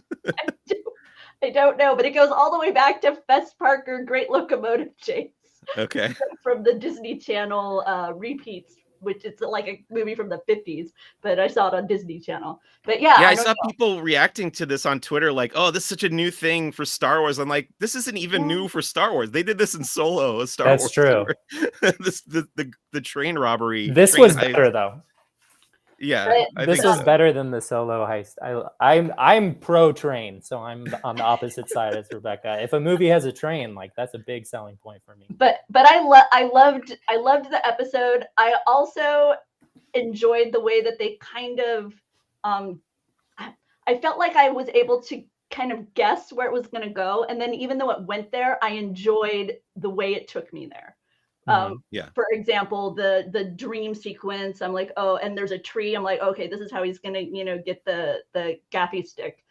I don't know, but it goes all the way back to Fess Parker Great Locomotive Chase. Okay. From the Disney Channel repeats, which is like a movie from the 50s, but I saw it on Disney Channel. But yeah, I saw people reacting to this on Twitter, like, "Oh, this is such a new thing for Star Wars." I'm like, "This isn't even new for Star Wars. They did this in Solo, a Star Wars." That's true. the train robbery. This was better though. Yeah, this was better than the Solo heist. I'm pro train, so I'm on the opposite side as Rebecca. If a movie has a train, like that's a big selling point for me. But I loved the episode. I also enjoyed the way that they kind of I felt like I was able to kind of guess where it was going to go, and then even though it went there, I enjoyed the way it took me there. For example, the dream sequence, I'm like, oh, and there's a tree. I'm like, okay, this is how he's gonna, get the gaffy stick.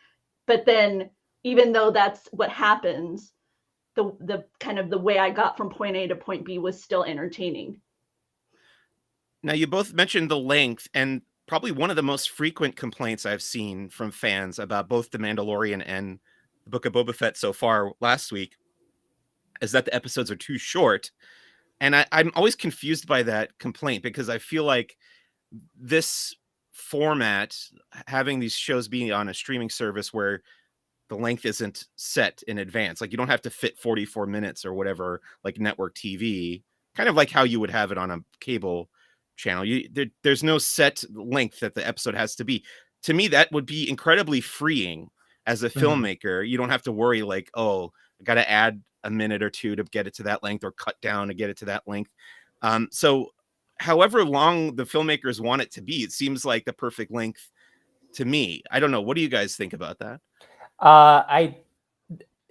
But then, even though that's what happens, the kind of the way I got from point A to point B was still entertaining. Now, you both mentioned the length, and probably one of the most frequent complaints I've seen from fans about both The Mandalorian and the Book of Boba Fett so far last week is that the episodes are too short. And I'm always confused by that complaint, because I feel like this format, having these shows being on a streaming service where the length isn't set in advance, like you don't have to fit 44 minutes or whatever, like network TV, kind of like how you would have it on a cable channel. There's no set length that the episode has to be. To me, that would be incredibly freeing as a filmmaker. You don't have to worry like, oh, I got to add a minute or two to get it to that length, or cut down to get it to that length. So however long the filmmakers want it to be, it seems like the perfect length to me. I don't know. What do you guys think about that?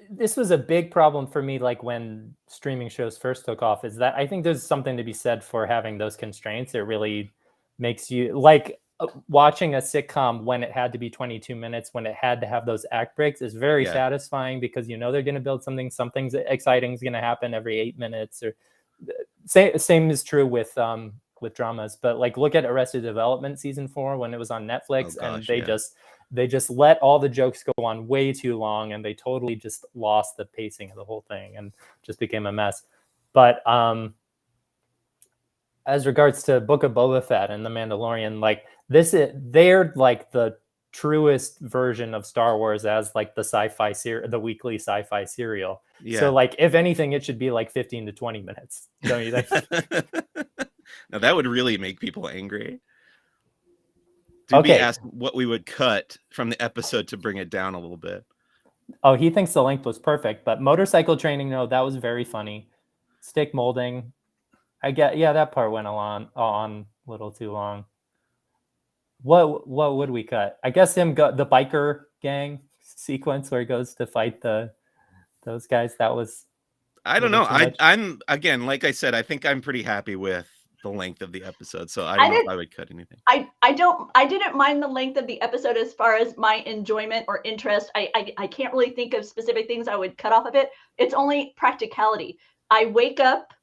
This was a big problem for me, like when streaming shows first took off, is that I think there's something to be said for having those constraints. It really makes you like watching a sitcom when it had to be 22 minutes, when it had to have those act breaks, is very satisfying, because they're going to build something exciting is going to happen every 8 minutes. Or same is true with dramas. But like, look at Arrested Development season 4 when it was on Netflix, and they just let all the jokes go on way too long, and they totally just lost the pacing of the whole thing and just became a mess. But as regards to Book of Boba Fett and The Mandalorian, like they're like the truest version of Star Wars as like the sci-fi the weekly sci-fi serial. Yeah. So like, if anything, it should be like 15 to 20 minutes. Don't you think? Now that would really make people angry. Doobie asked what we would cut from the episode to bring it down a little bit. Oh, he thinks the length was perfect, but motorcycle training, no, that was very funny. Stick molding, that part went on a little too long. What would we cut? I guess the biker gang sequence where he goes to fight those guys. That was. I don't know. I'm again, like I said, I think I'm pretty happy with the length of the episode, so I don't know if I would cut anything. I didn't mind the length of the episode as far as my enjoyment or interest. I can't really think of specific things I would cut off of it. It's only practicality. I wake up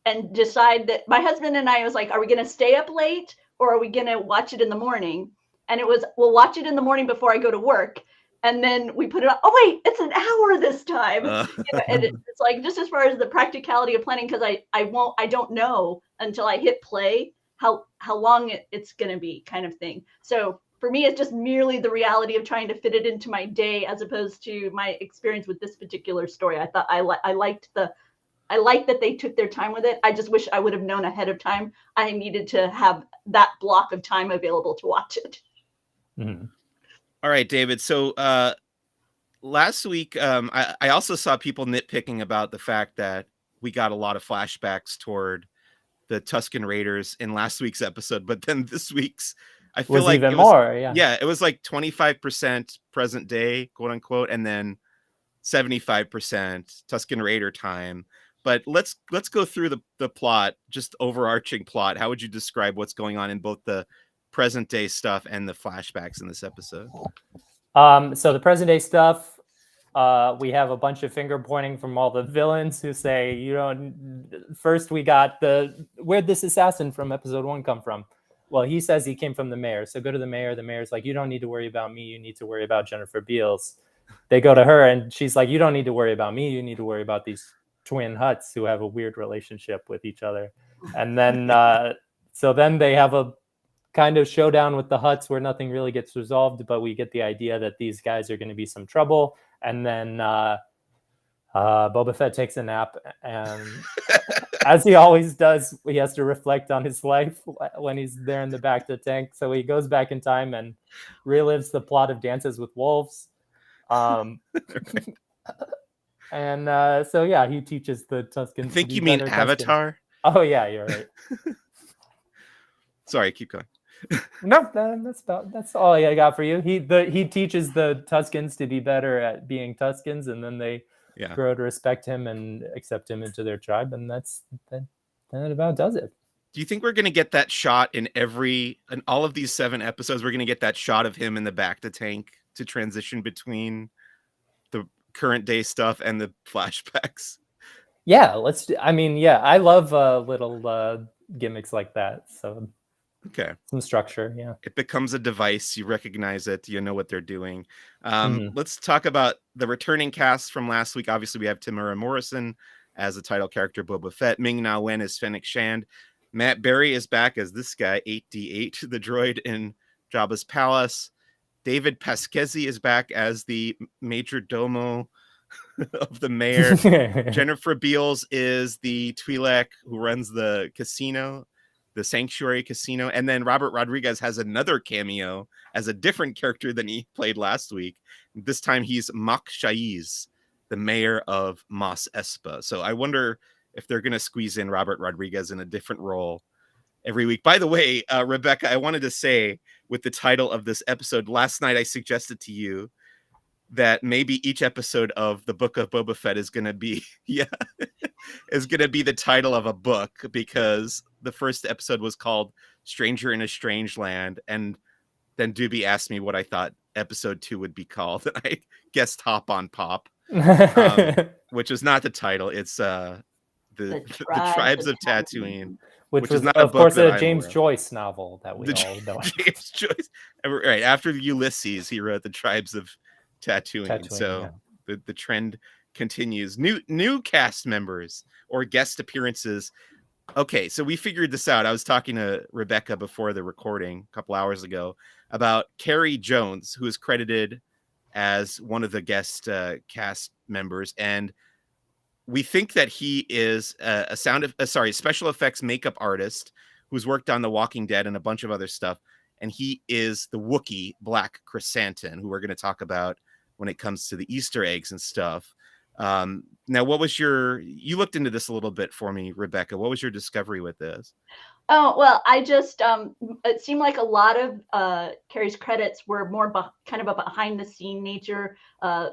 and decide that my husband and I was like, are we going to stay up late or are we going to watch it in the morning? And it was, we'll watch it in the morning before I go to work. and then we put it on. Oh wait, it's an hour this time. And it's like, just as far as the practicality of planning, because I don't know until I hit play how long it's gonna be, kind of thing. So for me, it's just merely the reality of trying to fit it into my day, as opposed to my experience with this particular story. I thought I liked that they took their time with it. I just wish I would have known ahead of time I needed to have that block of time available to watch it. Mm-hmm. All right, David. So last week, I also saw people nitpicking about the fact that we got a lot of flashbacks toward the Tusken Raiders in last week's episode, but then this week's, I feel Was like even it was more. Yeah. Yeah, it was like 25% present day, quote unquote, and then 75% Tusken Raider time. But let's go through the plot, just overarching plot. How would you describe what's going on in both the present day stuff and the flashbacks in this episode? So the present day stuff, we have a bunch of finger pointing from all the villains who say, you know, first we got where'd this assassin from episode 1 come from? Well, he says he came from the mayor. So go to the mayor. The mayor's like, you don't need to worry about me. You need to worry about Jennifer Beals. They go to her and she's like, you don't need to worry about me. You need to worry about these twin Hutts who have a weird relationship with each other. And then, so then they have a kind of showdown with the Hutts where nothing really gets resolved, but we get the idea that these guys are going to be some trouble. And then Boba Fett takes a nap, and as he always does, he has to reflect on his life when he's there in the back of the tank. So he goes back in time and relives the plot of Dances with Wolves. And so yeah, he teaches the Tuskens. I think you mean Avatar. Tuskens. Oh yeah, you're right. Sorry, keep going. No, that's all I got for you. He teaches the Tuskens to be better at being Tuskens, and then they grow to respect him and accept him into their tribe, and that about does it. Do you think we're going to get that shot in all of these 7 episodes? We're going to get that shot of him in the back to tank to transition between the current day stuff and the flashbacks? Yeah, I love little gimmicks like that. So okay, some structure. Yeah, it becomes a device. You recognize it. You know what they're doing. Let's talk about the returning cast from last week. Obviously, we have Tamara Morrison as the title character Boba Fett. Ming-Na Wen as Fennec Shand. Matt Berry is back as this guy 8D8, the droid in Jabba's palace. David Pasquesi is back as the major domo of the mayor. Jennifer Beals is the Twi'lek who runs the casino, the Sanctuary Casino. And then Robert Rodriguez has another cameo as a different character than he played last week. This time he's Mak Shaiz, the mayor of Mos Espa. So I wonder if they're going to squeeze in Robert Rodriguez in a different role every week. By the way, Rebecca, I wanted to say with the title of this episode, last night I suggested to you that maybe each episode of the Book of Boba Fett is going to be, is going to be the title of a book, because the first episode was called Stranger in a Strange Land. And then Doobie asked me what I thought episode 2 would be called. And I guessed Hop on Pop, which is not the title. It's the Tribes of Tatooine. Which was, not of course, a James Joyce novel that we all know. James Joyce. Right. After Ulysses, he wrote the Tribes of Tatooine. So the trend continues. New cast members or guest appearances. Okay, so we figured this out. I was talking to Rebecca before the recording a couple hours ago about Carrie Jones, who is credited as one of the guest cast members, and we think that he is a special effects makeup artist who's worked on The Walking Dead and a bunch of other stuff. And he is the Wookiee Black Chrysanthemum, who we're going to talk about when it comes to the Easter eggs and stuff. Now, what was you looked into this a little bit for me, Rebecca. What was your discovery with this? Oh, well, I just, it seemed like a lot of Carrie's credits were more kind of a behind the scene nature,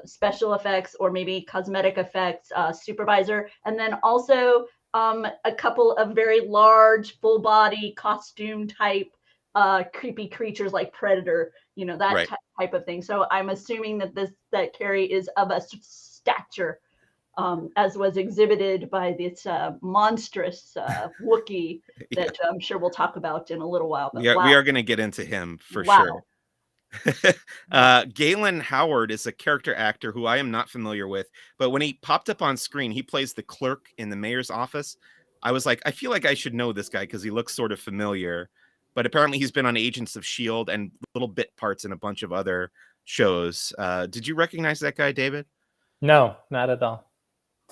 special effects or maybe cosmetic effects supervisor. And then also a couple of very large full body costume type creepy creatures like Predator, that right. type of thing. So I'm assuming that Carrie is of a stature, as was exhibited by this monstrous Wookiee that I'm sure we'll talk about in a little while. But we are going to get into him for sure. Galen Howard is a character actor who I am not familiar with, but when he popped up on screen, he plays the clerk in the mayor's office. I was like, I feel like I should know this guy because he looks sort of familiar. But apparently he's been on Agents of S.H.I.E.L.D. and little bit parts in a bunch of other shows. Did you recognize that guy, David? No, not at all.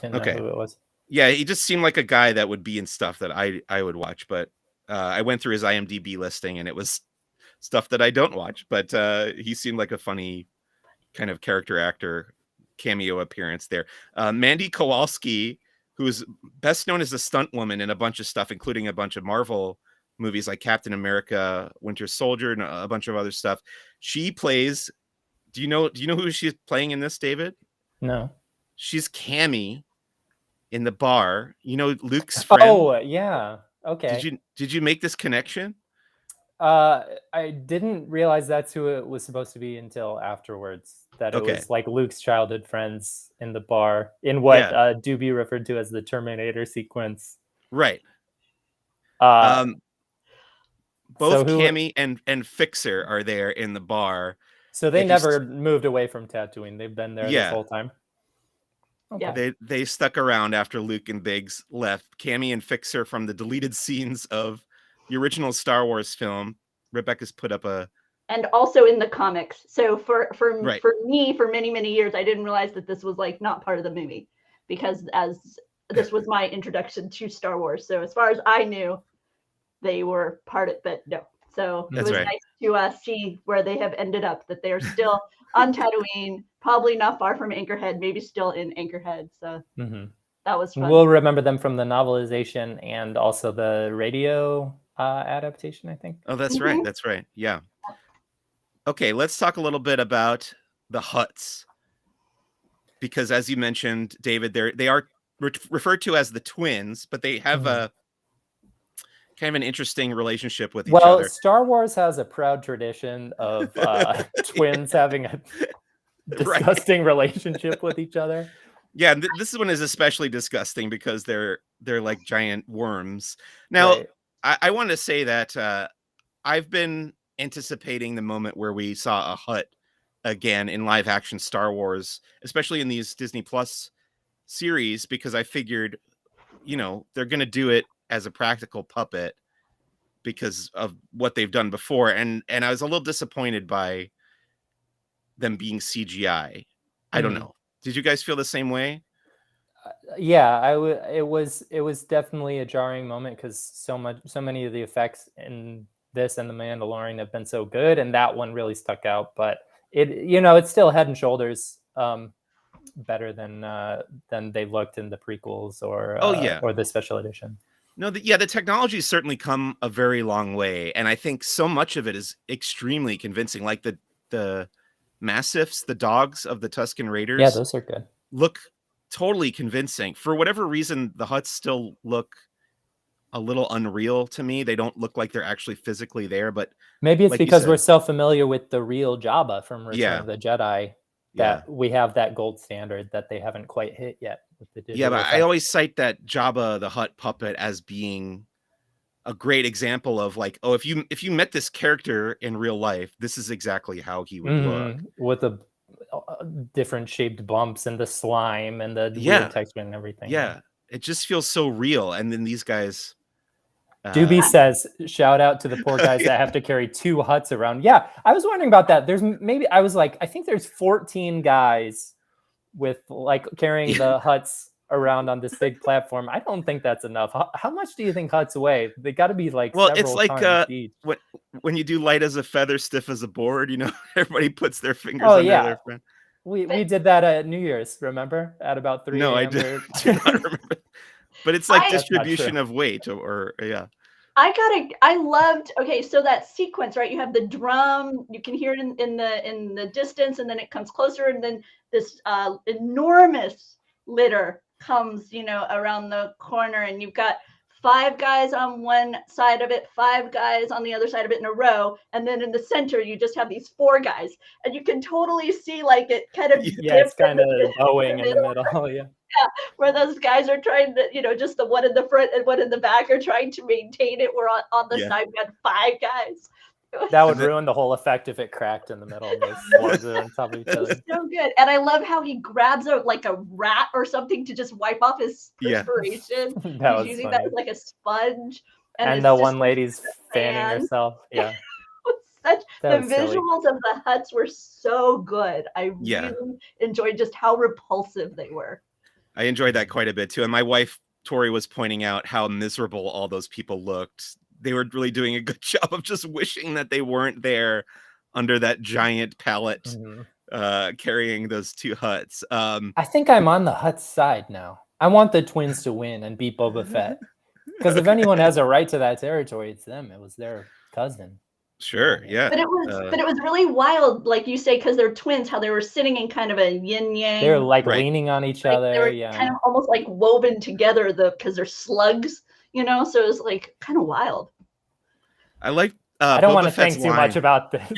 Didn't know Okay. who it was. Yeah, he just seemed like a guy that would be in stuff that I would watch. But I went through his IMDb listing and it was stuff that I don't watch. But he seemed like a funny kind of character actor cameo appearance there. Mandy Kowalski, who is best known as a stunt woman in a bunch of stuff, including a bunch of Marvel movies like Captain America, Winter Soldier, and a bunch of other stuff. She plays. Do you know who she's playing in this, David? No. She's Cammy in the bar. You know, Luke's friend. Oh, yeah. Okay. Did you make this connection? I didn't realize that's who it was supposed to be until afterwards. That it was like Luke's childhood friends in the bar in what Doobie referred to as the Terminator sequence. Right. Both Cammy and Fixer are there in the bar. So they never moved away from Tatooine. They've been there this whole time. Okay. Yeah. They stuck around after Luke and Biggs left. Cammy and Fixer from the deleted scenes of the original Star Wars film. Rebecca's put up and also in the comics. So for me, for many, many years, I didn't realize that this was like not part of the movie because as this was my introduction to Star Wars. So as far as I knew, they were part of it, but no. So it was nice to see where they have ended up, that they are still on Tatooine, probably not far from Anchorhead, maybe still in Anchorhead. So that was fun. We'll remember them from the novelization and also the radio adaptation, I think. Oh, that's right. That's right. Yeah. Okay, let's talk a little bit about the Hutts. Because as you mentioned, David, they are referred to as the twins, but they have a kind of an interesting relationship with each other. Well, Star Wars has a proud tradition of twins having a disgusting relationship with each other. Yeah, this one is especially disgusting because they're like giant worms. Now, I want to say that I've been anticipating the moment where we saw a Hutt again in live action Star Wars, especially in these Disney Plus series, because I figured, they're going to do it as a practical puppet because of what they've done before. And I was a little disappointed by them being CGI. I don't know. Did you guys feel the same way? Yeah, it was definitely a jarring moment because so many of the effects in this and The Mandalorian have been so good, and that one really stuck out. But it's still head and shoulders better than they looked in the prequels or the special edition. No, the technology's certainly come a very long way, and I think so much of it is extremely convincing. Like the Mastiffs, the dogs of the Tusken Raiders. Yeah, those are good. Look totally convincing. For whatever reason, the Hutts still look a little unreal to me. They don't look like they're actually physically there, but maybe it's because we're so familiar with the real Jabba from Return of the Jedi that we have that gold standard that they haven't quite hit yet with the digital but effect. I always cite that Jabba the Hutt puppet as being a great example of like, if you met this character in real life, this is exactly how he would look, with the different shaped bumps and the slime and the weird texture and everything. Yeah, it just feels so real. And then these guys. Doobie says, shout out to the poor guys that have to carry 2 Hutts around. Yeah, I was wondering about that. I think there's 14 guys with like carrying the Hutts around on this big platform. I don't think that's enough. How much do you think Hutts weigh? They got to be like it's like when you do light as a feather, stiff as a board. Everybody puts their fingers under their friend. We did that at New Year's. Remember at about 3 a.m. No, I do not remember. But it's like distribution of weight, or I loved. Okay, so that sequence, right? You have the drum. You can hear it in the distance, and then it comes closer, and then this enormous litter comes, around the corner, and you've got 5 guys on one side of it, 5 guys on the other side of it in a row, and then in the center you just have these 4 guys, and you can totally see like it kind of it's kind of bowing in the middle, where those guys are trying to, just the one in the front and one in the back are trying to maintain it. We're on the side, we got 5 guys. That would ruin the whole effect if it cracked in the middle and those slugs are on top of each It was other. so good. And I love how he grabs like a rat or something to just wipe off his perspiration. That was He's using funny. that as like a sponge. And the one lady's fanning herself. Yeah. The silly. visuals of the huts were so good. I really enjoyed just how repulsive they were. I enjoyed that quite a bit too. And my wife, Tori, was pointing out how miserable all those people looked. They were really doing a good job of just wishing that they weren't there under that giant pallet carrying those two huts. I think I'm on the Hutt's side now. I want the twins to win and beat Boba Fett. Because if anyone has a right to that territory, it's them. It was their cousin. Sure, yeah. But it was really wild, like you say, because they're twins, how they were sitting in kind of a yin-yang. They're like leaning on each other. They were kind of almost like woven together because they're slugs, so it was like kind of wild. I like I don't want to think too much about this.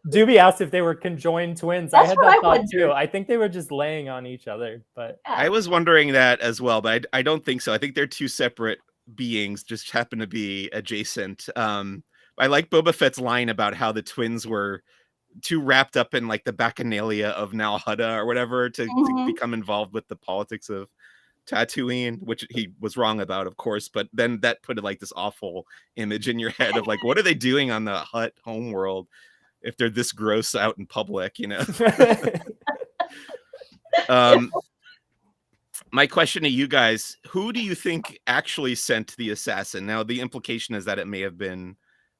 Doobie asked if they were conjoined twins. I had that thought too. I think they were just laying on each other, but I was wondering that as well, but I don't think so. I think they're two separate beings, just happen to be adjacent. I like Boba Fett's line about how the twins were too wrapped up in like the bacchanalia of Nal Hutta or whatever to become involved with the politics of Tatooine, which he was wrong about, of course, but then that put like this awful image in your head of like, what are they doing on the Hutt homeworld if they're this gross out in public, My question to you guys, who do you think actually sent the assassin? Now, the implication is that it may have been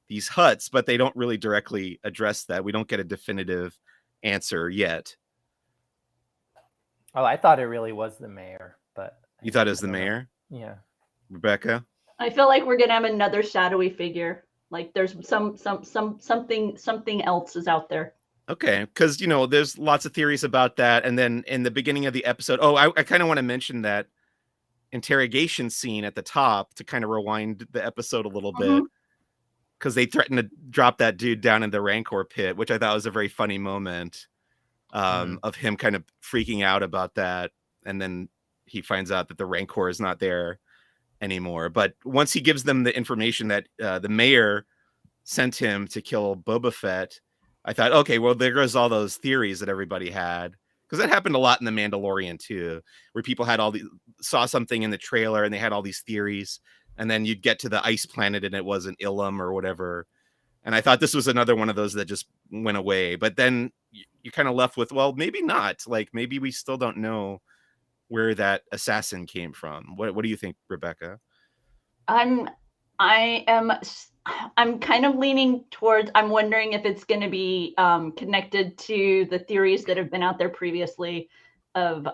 these Hutts, but they don't really directly address that. We don't get a definitive answer yet. Oh, I thought it really was the mayor, but... You thought it was the mayor? Yeah. Rebecca? I feel like we're going to have another shadowy figure. Like there's something else is out there. Okay, because there's lots of theories about that, and then in the beginning of the episode, I kind of want to mention that interrogation scene at the top to kind of rewind the episode a little bit, because they threatened to drop that dude down in the Rancor pit, which I thought was a very funny moment of him kind of freaking out about that, and then he finds out that the Rancor is not there anymore. But once he gives them the information that the mayor sent him to kill Boba Fett, I thought, okay, well, there goes all those theories that everybody had, because that happened a lot in The Mandalorian too, where people had saw something in the trailer and they had all these theories, and then you'd get to the ice planet and it wasn't Ilum or whatever. And I thought this was another one of those that just went away. But then you kind of left with, well, maybe not. Like maybe we still don't know where that assassin came from. What do you think, Rebecca? I'm kind of leaning towards, I'm wondering if it's going to be connected to the theories that have been out there previously of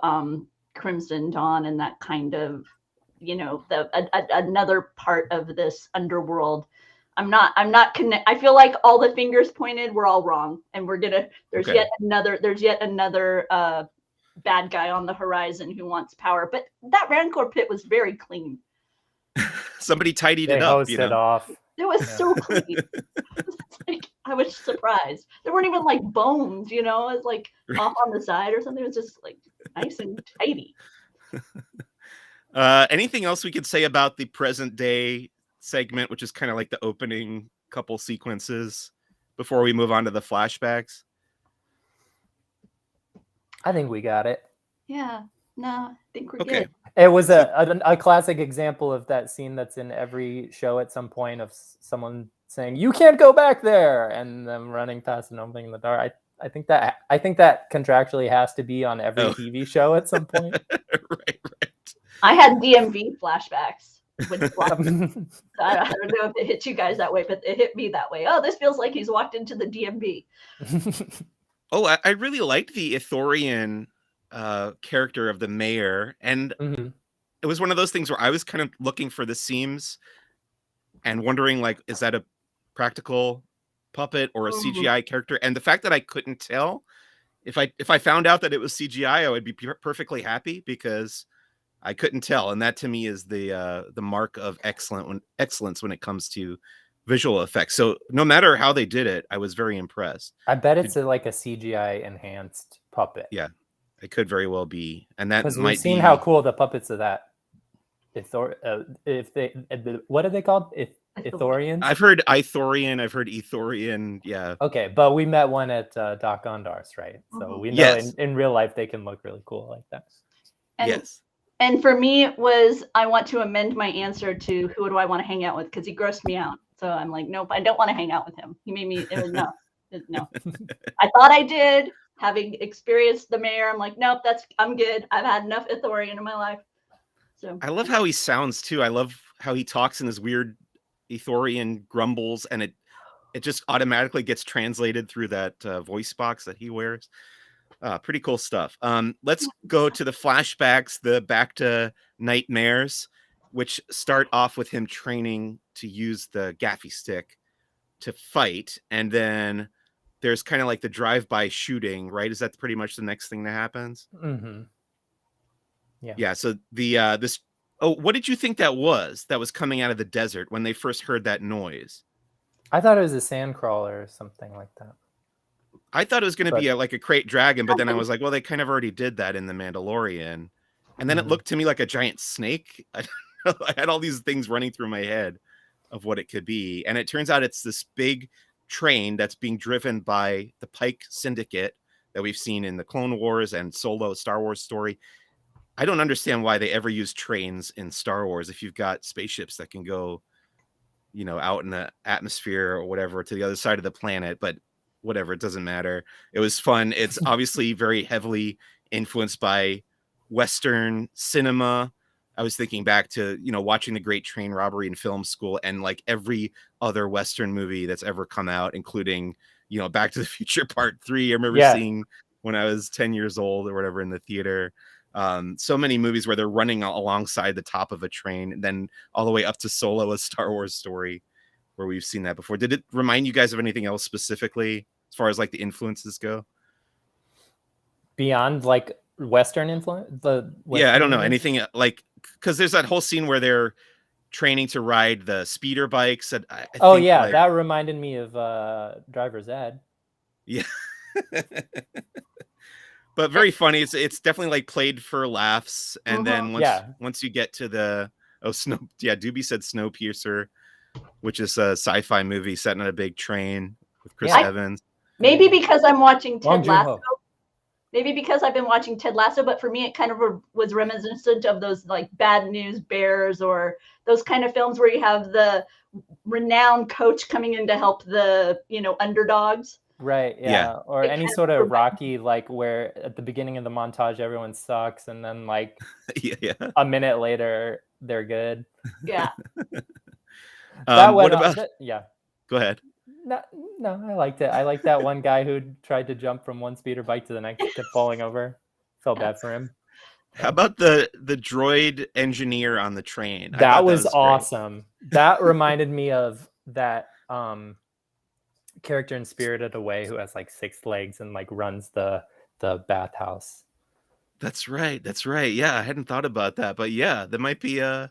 Crimson Dawn and that kind of, another part of this underworld. I'm not I feel like all the fingers pointed were all wrong, and there's yet another bad guy on the horizon who wants power. But that Rancor pit was very clean. Somebody tidied it up. It off. It was so clean. I was surprised. There weren't even like bones, it was like off on the side or something. It was just like nice and tidy. Anything else we could say about the present day segment, which is kind of like the opening couple sequences before we move on to the flashbacks? I think we got it. Yeah. No, I think we're good. It was a classic example of that scene that's in every show at some point of someone saying, "You can't go back there," and them running past and opening the door. I think that contractually has to be on every TV show at some point. Right. I had DMV flashbacks. I don't know if it hit you guys that way, but it hit me that way. Oh, this feels like he's walked into the DMV. I really liked the Ithorian character of the mayor, and it was one of those things where I was kind of looking for the seams and wondering, like, is that a practical puppet or a CGI character? And the fact that I couldn't tell, if I found out that it was CGI, I would be perfectly happy, because I couldn't tell, and that to me is the mark of excellence when it comes to visual effects. So no matter how they did it, I was very impressed. I bet it's like a CGI enhanced puppet. Yeah, it could very well be, and that because might we've seen be how cool the puppets of that what are they called? Ithorians? I've heard Ithorian, I've heard Ethorian, yeah. Okay, but we met one at Doc Ondar's, right? So we know Yes. in real life they can look really cool like that. And, yes. And for me, it was I want to amend my answer to who do I want to hang out with, because he grossed me out. So I'm like, nope, I don't want to hang out with him. He made me no. I thought I did, having experienced the mayor. I'm like, nope, I'm good. I've had enough Ithorian in my life. So I love how he sounds too. I love how he talks in his weird Ithorian grumbles, and it just automatically gets translated through that voice box that he wears. Pretty cool stuff. Let's go to the flashbacks, the back to nightmares, which start off with him training to use the gaffy stick to fight, and then there's kind of like the drive-by shooting, right? Is that pretty much the next thing that happens? Mm-hmm. Yeah. So the this. Oh, what did you think that was coming out of the desert when they first heard that noise? I thought it was a Sandcrawler or something like that. I thought it was going to be like a crate dragon, but then I was like, well, they kind of already did that in The Mandalorian. And then it looked to me like a giant snake. I had all these things running through my head of what it could be. And it turns out it's this big train that's being driven by the Pike Syndicate that we've seen in the Clone Wars and Solo Star Wars story. I don't understand why they ever use trains in Star Wars if you've got spaceships that can go, out in the atmosphere or whatever to the other side of the planet. But whatever, it doesn't matter. It was fun. It's obviously very heavily influenced by Western cinema. I was thinking back to, watching The Great Train Robbery in film school, and like every other Western movie that's ever come out, including, Back to the Future Part 3. I remember seeing when I was 10 years old or whatever in the theater. So many movies where they're running alongside the top of a train, and then all the way up to Solo, a Star Wars story, where we've seen that before. Did it remind you guys of anything else specifically as far as like the influences go? Beyond like Western influence? I don't know. Anything like, because there's that whole scene where they're training to ride the speeder bikes. I think, that reminded me of Driver's Ed. Yeah. But very funny. It's definitely like played for laughs. And then once you get to the Doobie said Snowpiercer, which is a sci-fi movie set on a big train with Chris Evans. Maybe because I'm watching Ted Lasso. Maybe because I've been watching Ted Lasso, but for me it kind of was reminiscent of those like Bad News Bears or those kind of films where you have the renowned coach coming in to help the underdogs. Right, yeah. Or any sort of Rocky, like where at the beginning of the montage everyone sucks, and then like a minute later they're good. Yeah. What about? Go ahead. No, I liked it. I like that one guy who tried to jump from one speeder bike to the next, kept falling over. Felt bad for him. How about the droid engineer on the train? That was awesome. That reminded me of that character in Spirited Away who has like 6 legs and like runs the bathhouse. That's right. Yeah, I hadn't thought about that, but yeah, there might be an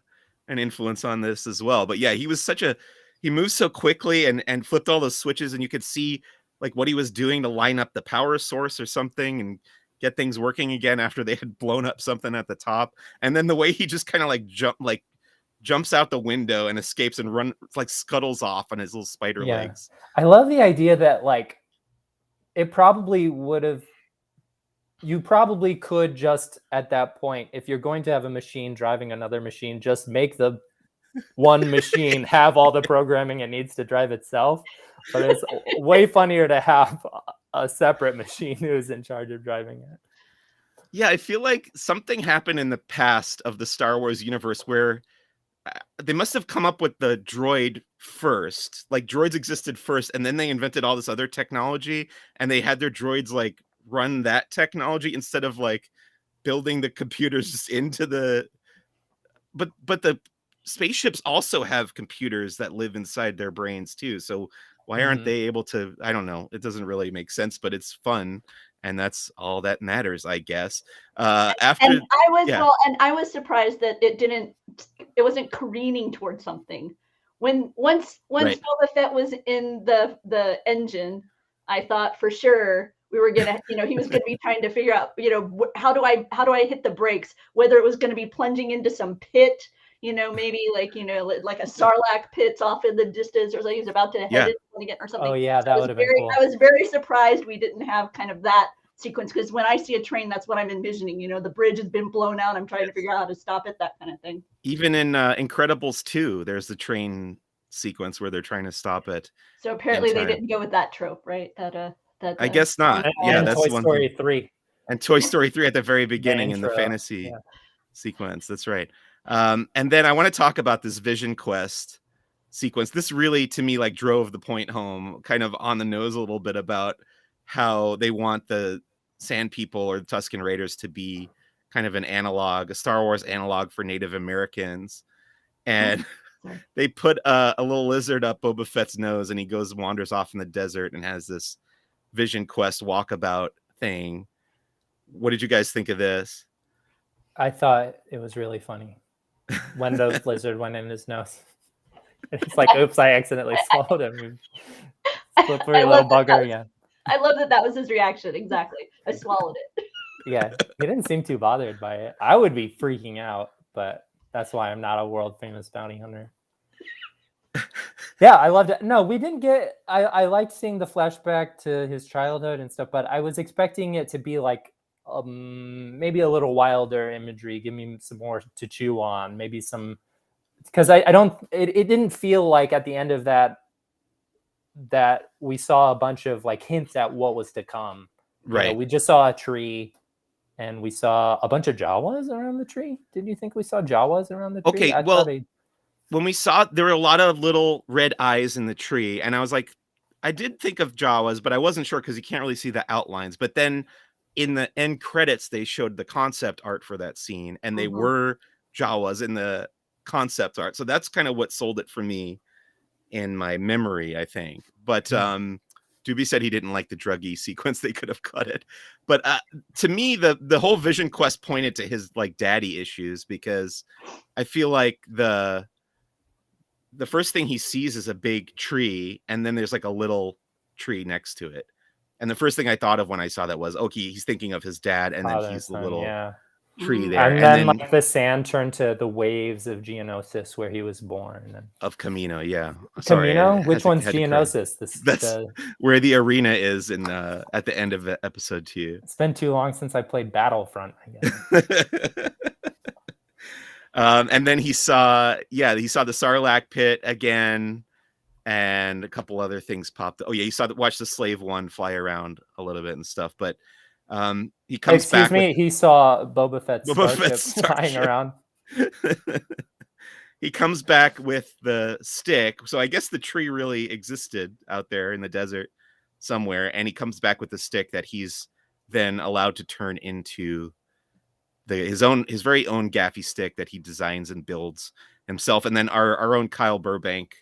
influence on this as well. But yeah, he was he moved so quickly and flipped all those switches, and you could see like what he was doing to line up the power source or something and get things working again after they had blown up something at the top. And then the way he just kind of like jumps out the window and escapes and scuttles off on his little spider legs. I love the idea that like it probably would have, you probably could just at that point, if you're going to have a machine driving another machine, just make the one machine have all the programming it needs to drive itself. But it's way funnier to have a separate machine who's in charge of driving it. Yeah, I feel like something happened in the past of the Star Wars universe where they must have come up with the droid first. Like droids existed first, and then they invented all this other technology, and they had their droids like run that technology instead of like building the computers just into the. But the spaceships also have computers that live inside their brains too. So why aren't they able to? I don't know. It doesn't really make sense, but it's fun. And that's all that matters, I guess. I was surprised that it wasn't careening towards something. Once Boba Fett was in the engine, I thought for sure we were gonna, he was gonna be trying to figure out, how do I hit the brakes? Whether it was gonna be plunging into some pit, maybe like, like a sarlacc pits off in the distance or something. He's about to head into it again or something. Oh yeah, that would have been cool. I was very surprised we didn't have kind of that sequence, because when I see a train, that's what I'm envisioning. The bridge has been blown out. I'm trying to figure out how to stop it, that kind of thing. Even in Incredibles 2, there's the train sequence where they're trying to stop it. So apparently they didn't go with that trope, right? I guess not. Yeah, that's Toy Story 3. And Toy Story 3 at the very beginning in the fantasy sequence. That's right. And then I want to talk about this Vision Quest sequence. This really, to me, like drove the point home, kind of on the nose a little bit, about how they want the Sand People or the Tusken Raiders to be kind of an analog, a Star Wars analog for Native Americans. And they put a little lizard up Boba Fett's nose, and he wanders off in the desert and has this Vision Quest walkabout thing. What did you guys think of this? I thought it was really funny when the lizard went in his nose. It's like, oops, I accidentally swallowed him. Slippery little bugger again. I love that was his reaction. Exactly. I swallowed it. Yeah, he didn't seem too bothered by it. I would be freaking out, but that's why I'm not a world famous bounty hunter. Yeah, I loved it. No, we didn't get. I liked seeing the flashback to his childhood and stuff, but I was expecting it to be like maybe a little wilder imagery. Give me some more to chew on. Maybe some, because I don't. It didn't feel like at the end of that we saw a bunch of like hints at what was to come. Right. We just saw a tree, and we saw a bunch of Jawas around the tree. Did you think we saw Jawas around the tree? Okay, when we saw it, there were a lot of little red eyes in the tree, and I was like, I did think of Jawas, but I wasn't sure because you can't really see the outlines. But then in the end credits, they showed the concept art for that scene, and they were Jawas in the concept art. So that's kind of what sold it for me in my memory, I think. But Doobie said he didn't like the druggy sequence. They could have cut it. But to me, the whole Vision Quest pointed to his like daddy issues, because I feel like the first thing he sees is a big tree, and then there's like a little tree next to it. And the first thing I thought of when I saw that was, okay, he's thinking of his dad, and then he's the little tree there. And then like the sand turned to the waves of Geonosis, where he was born. Of Camino, yeah. Camino? Which one's Geonosis? That's where the arena is in at the end of episode 2. It's been too long since I played Battlefront, I guess. And then he saw the Sarlacc pit again, and a couple other things popped. Oh yeah, watched the Slave One fly around a little bit and stuff. But he comes back. He saw Boba Fett's starship flying around. He comes back with the stick. So I guess the tree really existed out there in the desert somewhere, and he comes back with the stick that he's then allowed to turn into his very own gaffy stick that he designs and builds himself. And then our own Kyle Burbank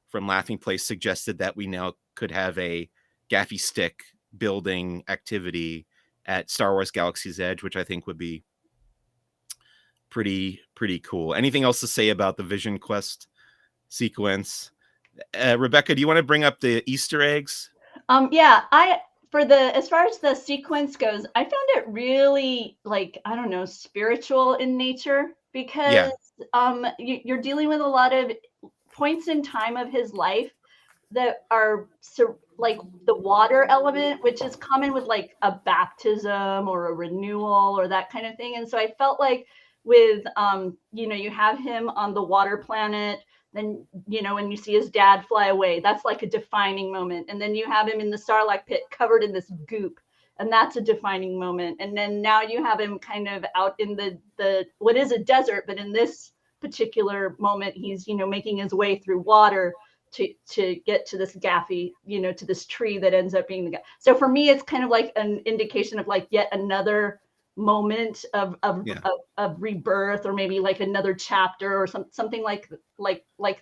from Laughing Place suggested that we now could have a gaffy stick building activity at Star Wars Galaxy's Edge, which I think would be pretty cool. Anything else to say about the Vision Quest sequence? Rebecca, do you want to bring up the Easter eggs? Yeah, as far as the sequence goes, I found it really, like, I don't know, spiritual in nature, because you're dealing with a lot of points in time of his life that are like the water element, which is common with like a baptism or a renewal or that kind of thing. And so I felt like with, you have him on the water planet, then, when you see his dad fly away, that's like a defining moment. And then you have him in the Sarlacc pit covered in this goop, and that's a defining moment. And then now you have him kind of out in the what is a desert, but in this particular moment, he's, making his way through water to get to this gaffy, to this tree that ends up being the guy. So for me, it's kind of like an indication of like yet another moment of rebirth, or maybe like another chapter or something like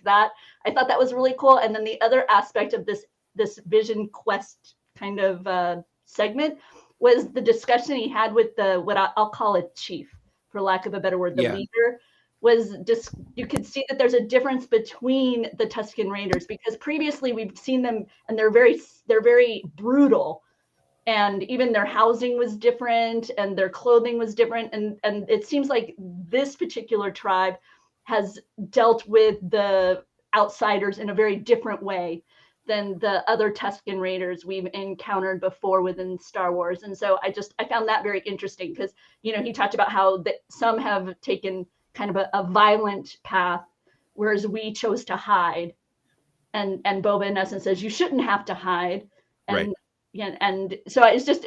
that. I thought that was really cool. And then the other aspect of this Vision Quest kind of segment was the discussion he had with what I'll call a chief, for lack of a better word, the leader. Was just, you could see that there's a difference between the Tusken Raiders, because previously we've seen them and they're very brutal, and even their housing was different and their clothing was different, and it seems like this particular tribe has dealt with the outsiders in a very different way than the other Tusken Raiders we've encountered before within Star Wars. And so I found that very interesting because, he talked about how some have taken kind of a violent path, whereas we chose to hide. And Boba in essence says you shouldn't have to hide. And Right. And so it's just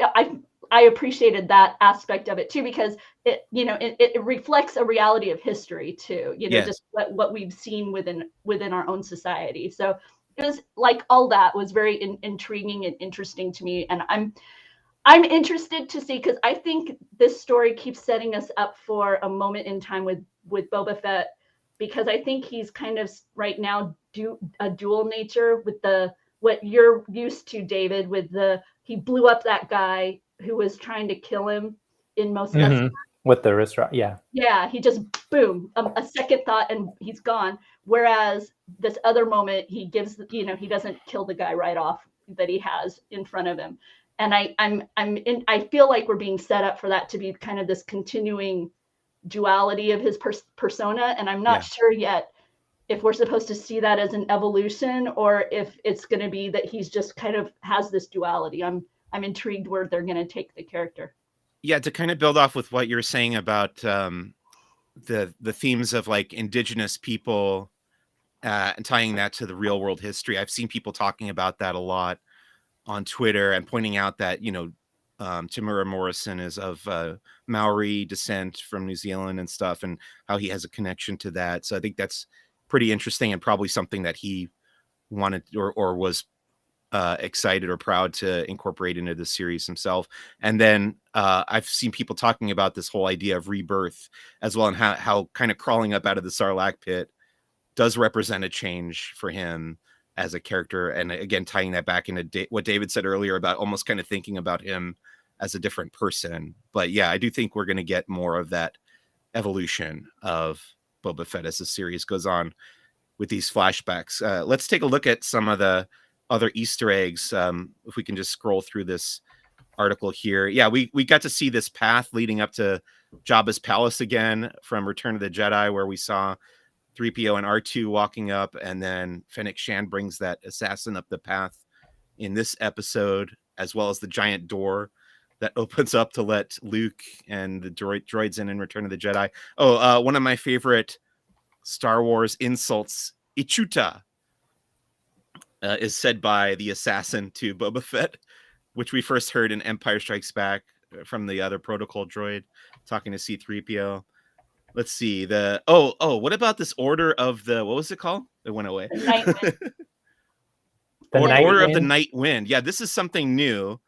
I appreciated that aspect of it too, because it reflects a reality of history too, Yes. just what we've seen within our own society. So it was like all that was very intriguing and interesting to me. And I'm interested to see, because I think this story keeps setting us up for a moment in time with Boba Fett, because I think he's kind of right now a dual nature with what you're used to, David, with he blew up that guy who was trying to kill him in Mos Espa. With the restaurant, yeah. Yeah, he just boom, a second thought and he's gone. Whereas this other moment, he gives, he doesn't kill the guy right off that he has in front of him. And I feel like we're being set up for that to be kind of this continuing duality of his persona, and I'm not sure yet if we're supposed to see that as an evolution or if it's going to be that he's just kind of has this duality. I'm intrigued where they're going to take the character. Yeah, to kind of build off with what you're saying about the themes of like indigenous people and tying that to the real world history. I've seen people talking about that a lot on Twitter and pointing out that, Tamura Morrison is of Maori descent from New Zealand and stuff, and how he has a connection to that. So I think that's pretty interesting and probably something that he wanted or was excited or proud to incorporate into the series himself. And then I've seen people talking about this whole idea of rebirth as well, and how kind of crawling up out of the Sarlacc pit does represent a change for him as a character. And again, tying that back into what David said earlier about almost kind of thinking about him as a different person. But yeah, I do think we're going to get more of that evolution of Boba Fett as the series goes on with these flashbacks. Let's take a look at some of the other Easter eggs. If we can just scroll through this article here. Yeah, we got to see this path leading up to Jabba's palace again from Return of the Jedi, where we saw 3PO and R2 walking up, and then Fennec Shand brings that assassin up the path in this episode, as well as the giant door that opens up to let Luke and the droids in Return of the Jedi. One of my favorite Star Wars insults, Ichuta, is said by the assassin to Boba Fett, which we first heard in Empire Strikes Back from the other protocol droid talking to C-3PO. Let's see. What about this order of what was it called? It went away. Order of the Night Wind. Yeah, this is something new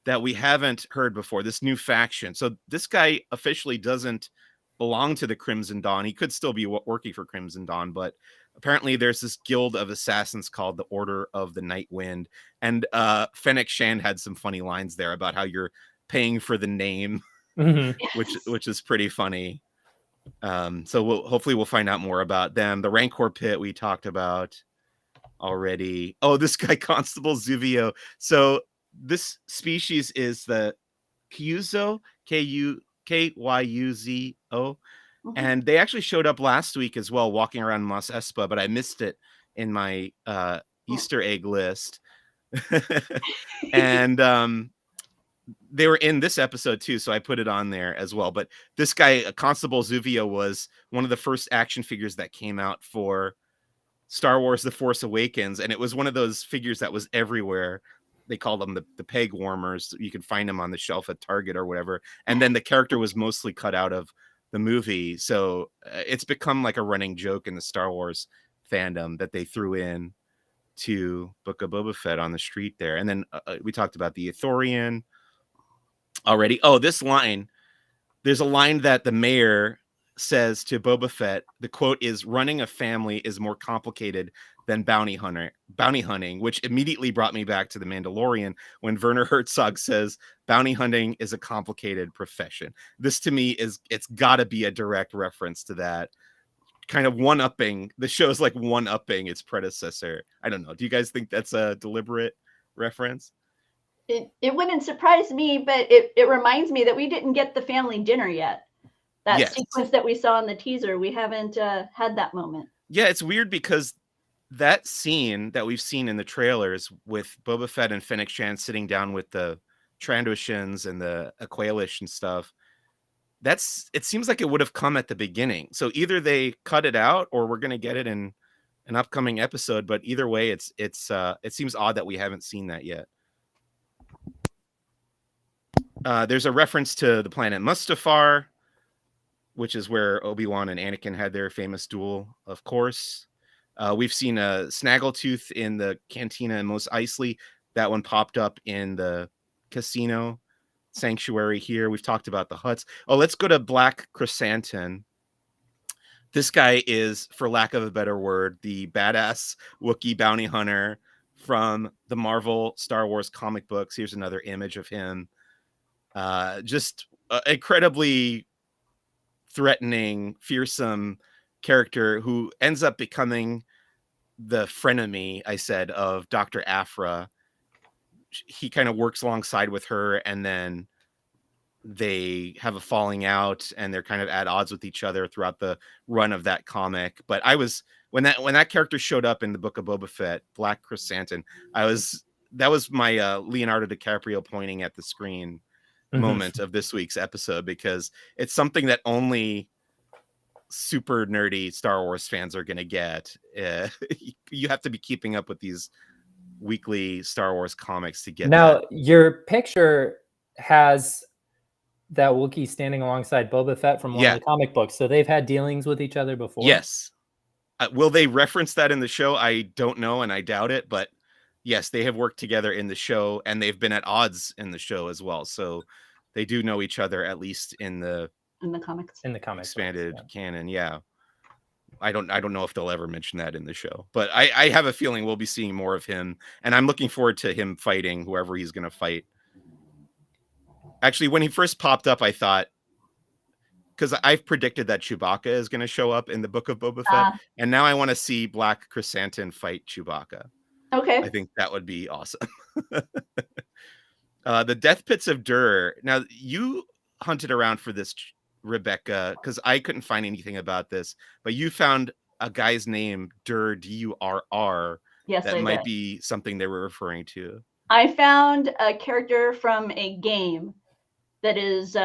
that we haven't heard before, this new faction. So this guy officially doesn't belong to the Crimson Dawn. He could still be working for Crimson Dawn, but apparently there's this guild of assassins called the Order of the Night Wind. And Fennec Shand had some funny lines there about how you're paying for the name, which is pretty funny. So hopefully we'll find out more about them. The Rancor Pit we talked about already. Oh, this guy, Constable Zuvio. So this species is the Kyuzo, Kyuzo. And they actually showed up last week as well, walking around Mos Espa, but I missed it in my Easter egg list. And they were in this episode too, so I put it on there as well. But this guy, Constable Zuvio, was one of the first action figures that came out for Star Wars The Force Awakens, and it was one of those figures that was everywhere. They call them the peg warmers. You can find them on the shelf at Target or whatever. And then the character was mostly cut out of the movie. So it's become like a running joke in the Star Wars fandom that they threw in to Book of Boba Fett on the street there. And then we talked about the Ithorian already. Oh, this line. There's a line that the mayor says to Boba Fett. The quote is, "Running a family is more complicated than bounty hunting," which immediately brought me back to The Mandalorian when Werner Herzog says bounty hunting is a complicated profession. This to me it's got to be a direct reference to that, kind of one-upping. The show's like one-upping its predecessor. I don't know. Do you guys think that's a deliberate reference? It wouldn't surprise me, but it reminds me that we didn't get the family dinner yet. that Yes. sequence that we saw in the teaser. We haven't had that moment. Yeah, it's weird because that scene that we've seen in the trailers with Boba Fett and Fennec Shand sitting down with the Trandoshans and the Aqualish and stuff, it seems like it would have come at the beginning. So either they cut it out or we're going to get it in an upcoming episode, but either way it seems odd that we haven't seen that yet. There's a reference to the planet Mustafar, which is where Obi-Wan and Anakin had their famous duel, of course. We've seen a Snaggletooth in the Cantina in Mos Eisley. That one popped up in the casino sanctuary here. We've talked about the huts. Oh, let's go to Black Chrysanthemum. This guy is, for lack of a better word, the badass Wookiee bounty hunter from the Marvel Star Wars comic books. Here's another image of him. Just incredibly threatening, fearsome character who ends up becoming the frenemy, I said, of Dr. Aphra. He kind of works alongside with her, and then they have a falling out, and they're kind of at odds with each other throughout the run of that comic. But when that character showed up in the Book of Boba Fett, Black Chrysanthemum, that was my Leonardo DiCaprio pointing at the screen moment of this week's episode, because it's something that only super nerdy Star Wars fans are going to get. You have to be keeping up with these weekly Star Wars comics to get now that. Your picture has that Wookiee standing alongside Boba Fett from one of the comic books, so they've had dealings with each other before. Yes. Will they reference that in the show? I don't know, and I doubt it, but yes, they have worked together in the show, and they've been at odds in the show as well. So they do know each other, at least in the comics. In the comics expanded canon. Yeah. I don't know if they'll ever mention that in the show, but I have a feeling we'll be seeing more of him, and I'm looking forward to him fighting whoever he's going to fight. Actually, when he first popped up, I thought, because I've predicted that Chewbacca is going to show up in the Book of Boba Fett, and now I want to see Black Chrysanthemum fight Chewbacca. Okay. I think that would be awesome. The Death Pits of Dur. Now, you hunted around for this, Rebecca, because I couldn't find anything about this, but you found a guy's name, Dur, Durr. Yes, that I might did. be something they were referring to. I found a character from a game that is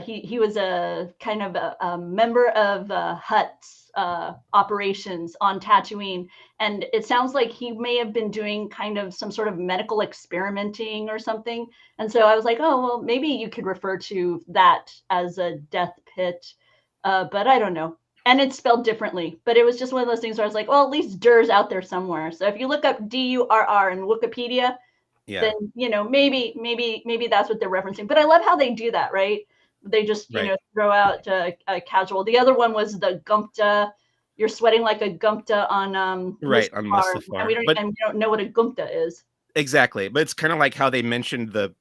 he was a kind of a member of Hutt's operations on Tatooine, and it sounds like he may have been doing kind of some sort of medical experimenting or something. And so I was like, oh well, maybe you could refer to that as a death pit, but I don't know. And it's spelled differently, but it was just one of those things where I was like, well, at least Dur's out there somewhere. So if you look up Durr in Wikipedia, then maybe that's what they're referencing. But I love how they do that, right? They just throw out a casual. The other one was the Gumpta. You're sweating like a Gumpta on on Mustafar. And we don't know what a Gumpta is. Exactly, but it's kind of like how they mentioned the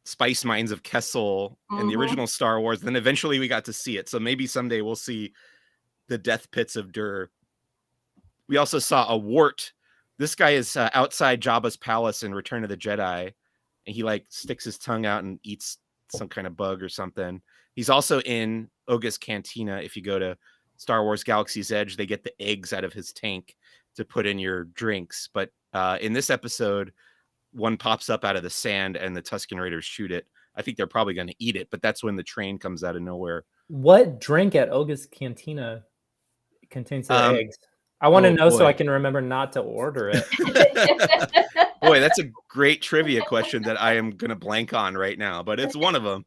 spice mines of Kessel in the original Star Wars. Then eventually we got to see it, so maybe someday we'll see the Death Pits of Dur. We also saw a Wart. This guy is outside Jabba's palace in Return of the Jedi, and he like sticks his tongue out and eats some kind of bug or something. He's also in Oga's Cantina. If you go to Star Wars Galaxy's Edge, they get the eggs out of his tank to put in your drinks. But in this episode, one pops up out of the sand and the Tusken Raiders shoot it. I think they're probably going to eat it, but that's when the train comes out of nowhere. What drink at Oga's Cantina contains the eggs? I want to know so I can remember not to order it. Boy, that's a great trivia question that I am going to blank on right now, but it's one of them.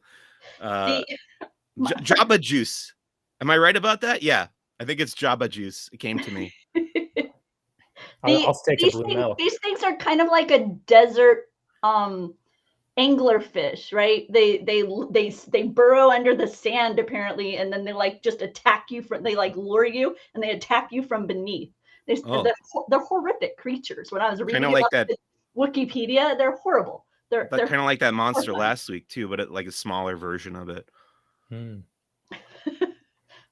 Jabba juice. Am I right about that? Yeah, I think it's Jabba juice. It came to me. I'll take a blue milk. These things are kind of like a desert anglerfish, right? They burrow under the sand apparently, and then they like just attack you they like lure you and they attack you from beneath. They're horrific creatures. When I was reading about that Wikipedia, they're horrible. They're kind of like that monster last week too, but like a smaller version of it. The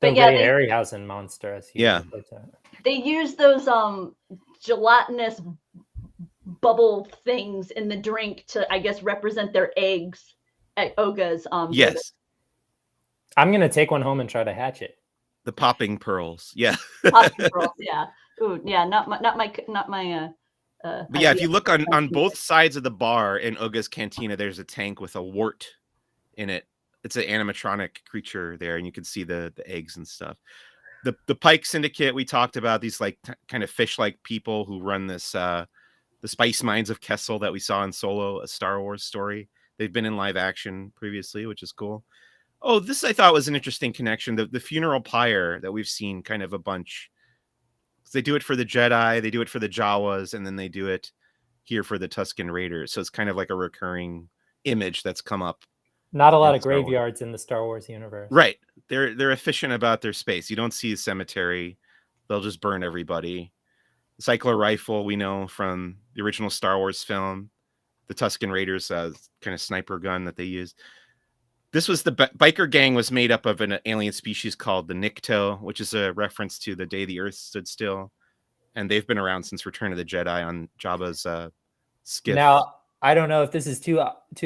Ray Harryhausen monster, as he they use those gelatinous bubble things in the drink to, I guess, represent their eggs at Oga's. Yes. I'm gonna take one home and try to hatch it. The popping pearls. Yeah. Popping pearls, yeah. Ooh, yeah, not my But yeah, if you idea. look on both sides of the bar in Oga's Cantina, there's a tank with a wart in it. It's an animatronic creature there, and you can see the eggs and stuff. The Pike Syndicate we talked about, these like kind of fish-like people who run this the spice mines of Kessel that we saw in Solo, a Star Wars story. They've been in live action previously, which is cool. Oh, this I thought was an interesting connection. The funeral pyre that we've seen kind of a bunch. They do it for the Jedi, they do it for the Jawas, and then they do it here for the Tusken Raiders. So it's kind of like a recurring image that's come up. Not a lot of graveyards in the Star Wars universe. Right. They're efficient about their space. You don't see a cemetery. They'll just burn everybody. The cycler rifle, we know from the original Star Wars film. The Tusken Raiders kind of sniper gun that they used. This was the biker gang was made up of an alien species called the Nikto, which is a reference to the day the Earth stood still. And they've been around since Return of the Jedi on Jabba's skiff. Now, I don't know if this is too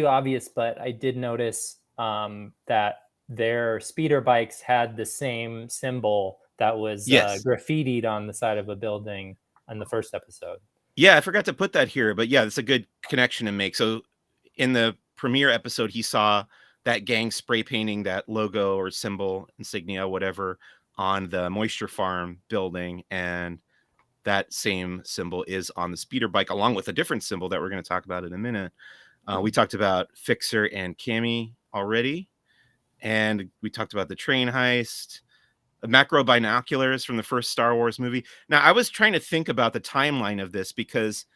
obvious, but I did notice that their speeder bikes had the same symbol that was graffitied on the side of a building in the first episode. Yeah, I forgot to put that here, but yeah, it's a good connection to make. So in the premiere episode, he saw that gang spray painting that logo or symbol, insignia, whatever, on the Moisture Farm building, and that same symbol is on the speeder bike, along with a different symbol that we're going to talk about in a minute. We talked about Fixer and Cammy already, and we talked about the train heist, the macro binoculars from the first Star Wars movie. Now, I was trying to think about the timeline of this because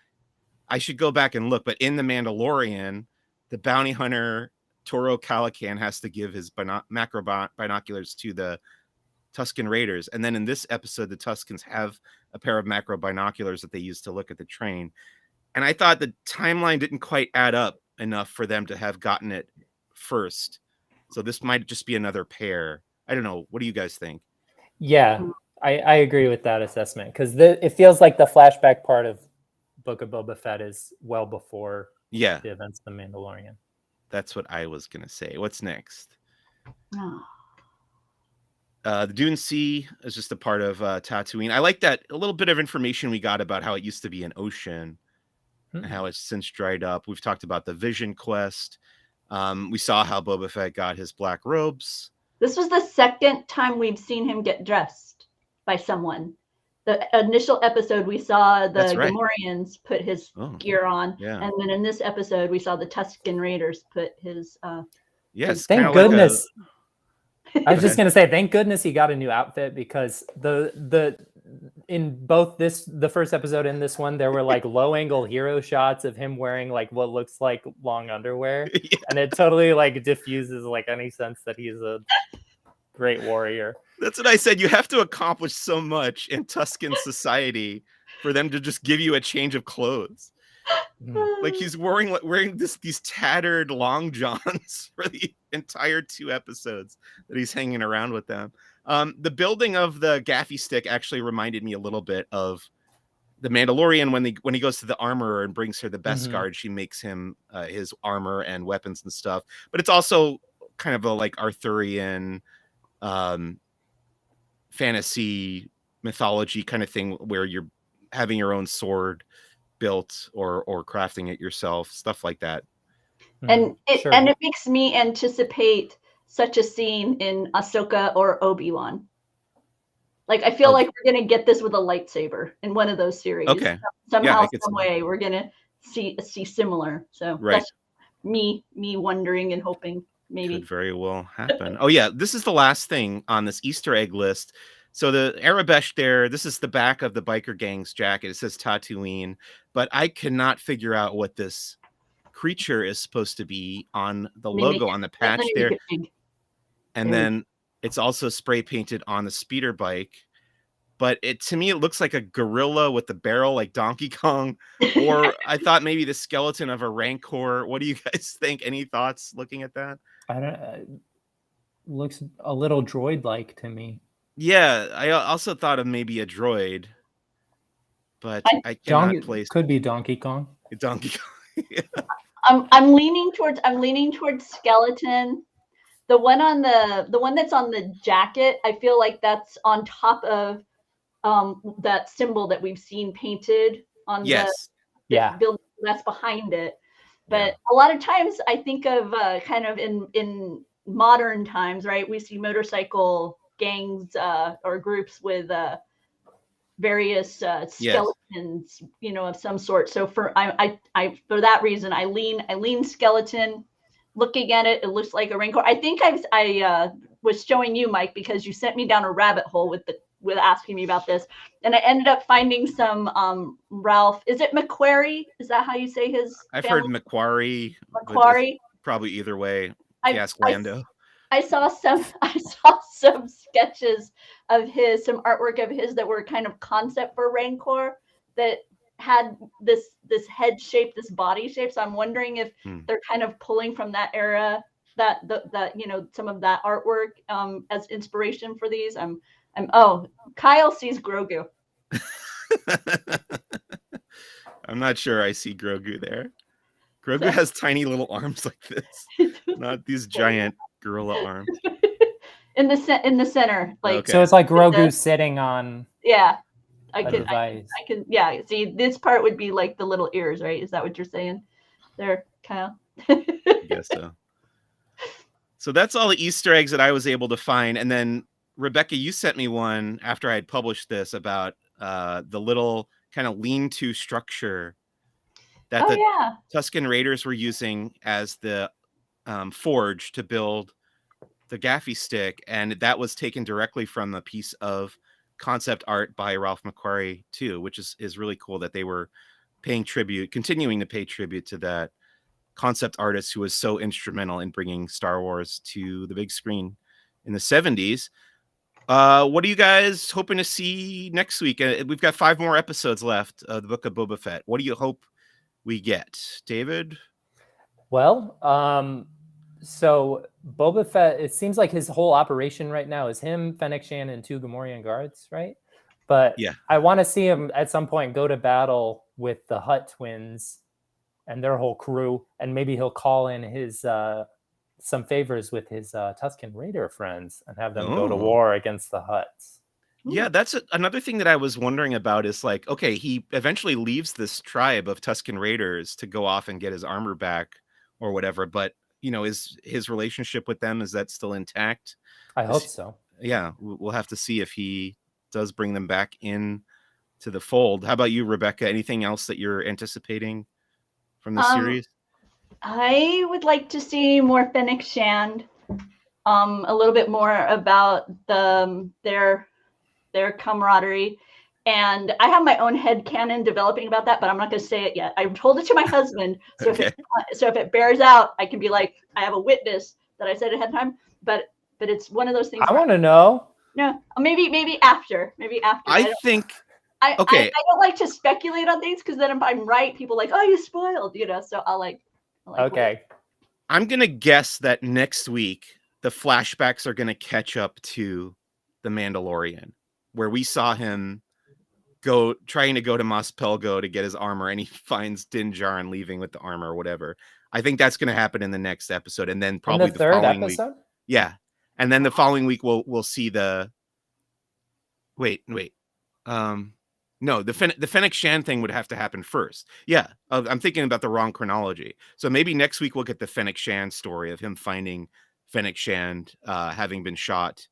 I should go back and look, but in The Mandalorian, the bounty hunter Toro Calican has to give his macro binoculars to the Tusken Raiders. And then in this episode, the Tuskens have a pair of macro binoculars that they use to look at the train. And I thought the timeline didn't quite add up enough for them to have gotten it first. So this might just be another pair. I don't know. What do you guys think? Yeah, I agree with that assessment because it feels like the flashback part of Book of Boba Fett is well before the events of The Mandalorian. That's what I was going to say. What's next? The Dune Sea is just a part of Tatooine. I like that a little bit of information we got about how it used to be an ocean and how it's since dried up. We've talked about the Vision Quest. We saw how Boba Fett got his black robes. This was the second time we've seen him get dressed by someone. The initial episode, we saw the Gamorreans put his gear on. Yeah. And then in this episode, we saw the Tusken Raiders put his... thank goodness. I was just going to say, thank goodness he got a new outfit because in both the first episode and this one, there were like low angle hero shots of him wearing like what looks like long underwear. And it totally like diffuses like any sense that he's a great warrior. That's what I said. You have to accomplish so much in Tusken society for them to just give you a change of clothes. Like he's wearing these tattered long johns for the entire 2 episodes that he's hanging around with them. The building of the gaffy stick actually reminded me a little bit of the Mandalorian when he goes to the armorer and brings her the best guard. She makes him his armor and weapons and stuff. But it's also kind of a like Arthurian fantasy mythology kind of thing where you're having your own sword built or crafting it yourself, stuff like that. And it makes me anticipate such a scene in Ahsoka or Obi-Wan. Like I feel like we're gonna get this with a lightsaber in one of those series. Okay. Somehow, some way, we're gonna see similar. So that's me wondering and hoping maybe. Could very well happen. Oh yeah, this is the last thing on this Easter egg list. So the Arabesh there, this is the back of the biker gang's jacket. It says Tatooine, but I cannot figure out what this creature is supposed to be on the logo on the patch there. And then it's also spray painted on the speeder bike. But to me, it looks like a gorilla with the barrel like Donkey Kong. Or I thought maybe the skeleton of a Rancor. What do you guys think? Any thoughts looking at that? Looks a little droid-like to me. Yeah, I also thought of maybe a droid, but I cannot place. Could be Donkey Kong. Donkey Kong. Yeah. I'm leaning towards skeleton, The one on the one that's on the jacket, I feel like that's on top of that symbol that we've seen painted on Yes. Yeah. building that's behind it. But Yeah. a lot of times I think of kind of in modern times, right? We see motorcycle gangs or groups with various skeletons, of some sort. So for for that reason, I lean skeleton. Looking at it, it looks like a rancor. I think I was showing you, Mike, because you sent me down a rabbit hole with asking me about this, and I ended up finding some Ralph. Is it McQuarrie? Is that how you say his? I've heard Macquarie. Macquarie. Probably either way. Ask I Lando. I saw some sketches of some artwork of his that were kind of concept for Rancor that had this head shape, this body shape. So I'm wondering if they're kind of pulling from that era, that some of that artwork as inspiration for these. Kyle sees Grogu. I'm not sure I see Grogu there. Grogu has tiny little arms like this, not these giant gorilla arms. in the center, like Okay. So it's like Grogu sitting on. Yeah, a device. I can. Yeah, see, this part would be like the little ears, right? Is that what you're saying, there, Kyle? I guess so. So that's all the Easter eggs that I was able to find, and then Rebecca, you sent me one after I had published this about the little kind of lean-to structure that Tusken Raiders were using as the forge to build the gaffy stick, and that was taken directly from a piece of concept art by Ralph McQuarrie too, which is really cool that they were continuing to pay tribute to that concept artist who was so instrumental in bringing Star Wars to the big screen in the 70s. What are you guys hoping to see next week? We've got 5 more episodes left of the Book of Boba Fett. What do you hope we get, David? Well, so Boba Fett, it seems like his whole operation right now is him, Fennec Shand, and 2 Gamorrean guards, right? But yeah, I want to see him at some point go to battle with the Hutt twins and their whole crew, and maybe he'll call in his some favors with his Tusken Raider friends and have them go to war against the Hutts. Yeah, that's another thing that I was wondering about is like, okay, he eventually leaves this tribe of Tusken Raiders to go off and get his armor back or whatever, but is his relationship with them, is that still intact? I hope so. Yeah, we'll have to see if he does bring them back in to the fold. How about you, Rebecca? Anything else that you're anticipating from the series? I would like to see more Fennec Shand, a little bit more about their camaraderie. And I have my own headcanon developing about that, but I'm not going to say it yet. I've told it to my husband. So if it bears out, I can be like, I have a witness that I said ahead of time. But it's one of those things. I want to know. No, maybe after. I don't like to speculate on things, because then if I'm right, people are like, oh, you spoiled, So I'll like okay. I'm going to guess that next week, the flashbacks are going to catch up to The Mandalorian, where we saw him trying to go to Mos Pelgo to get his armor, and he finds Din Djarin leaving with the armor or whatever. I think that's going to happen in the next episode, and then probably the third following episode? week. Yeah, and then the following week we'll see the. Wait. No, the Fennec Shand thing would have to happen first. Yeah, I'm thinking about the wrong chronology. So maybe next week we'll get the Fennec Shand story of him finding Fennec Shand having been shot.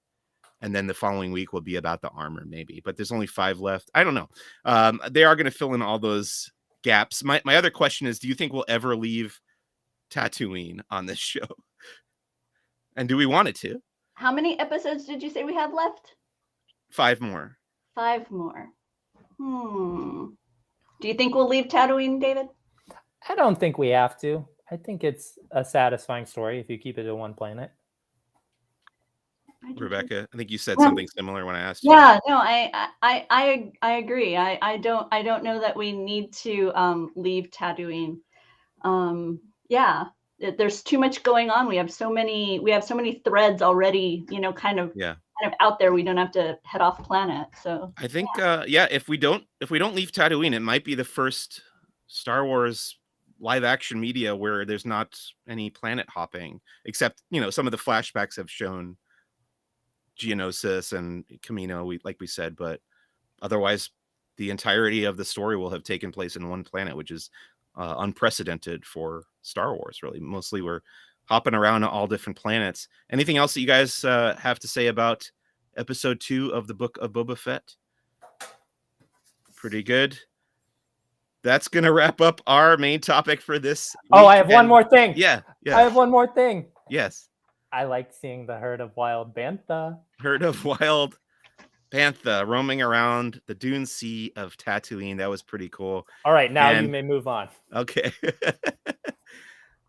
And then the following week will be about the armor, maybe. But there's only 5 left. I don't know. They are going to fill in all those gaps. My other question is, do you think we'll ever leave Tatooine on this show? And do we want it to? How many episodes did you say we have left? 5 more. 5 more. Do you think we'll leave Tatooine, David? I don't think we have to. I think it's a satisfying story if you keep it to one planet. Rebecca, I think you said something similar when I asked you. Yeah, no, I agree. I don't know that we need to leave Tatooine. Yeah, there's too much going on. We have so many threads already, kind of out there. We don't have to head off planet. So I think if we don't leave Tatooine, it might be the first Star Wars live action media where there's not any planet hopping, except, some of the flashbacks have shown Geonosis and Camino, like we said, but otherwise the entirety of the story will have taken place in one planet, which is unprecedented for Star Wars, really. Mostly we're hopping around all different planets. Anything else that you guys have to say about episode 2 of the Book of Boba Fett? Pretty good. That's going to wrap up our main topic for this week. Oh, I have one more thing. Yeah. I have one more thing. Yes. I like seeing the herd of wild bantha. Herd of wild bantha roaming around the dune sea of Tatooine. That was pretty cool. All right, now you may move on. Okay.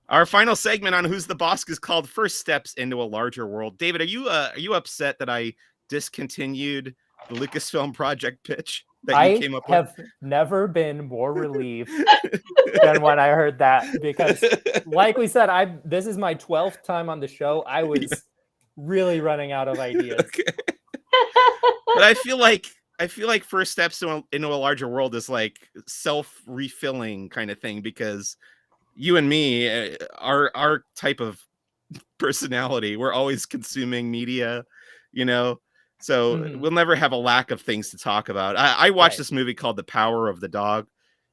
Our final segment on Who's the Bossk is called First Steps into a Larger World. David, are you upset that I discontinued the Lucasfilm project pitch that you came up with? I have never been more relieved than when I heard that, because like we said, this is my 12th time on the show. I was really running out of ideas. Okay. But I feel like First Steps into a Larger World is like self-refilling kind of thing, because you and me, our type of personality, we're always consuming media, so we'll never have a lack of things to talk about. I watched this movie called The Power of the Dog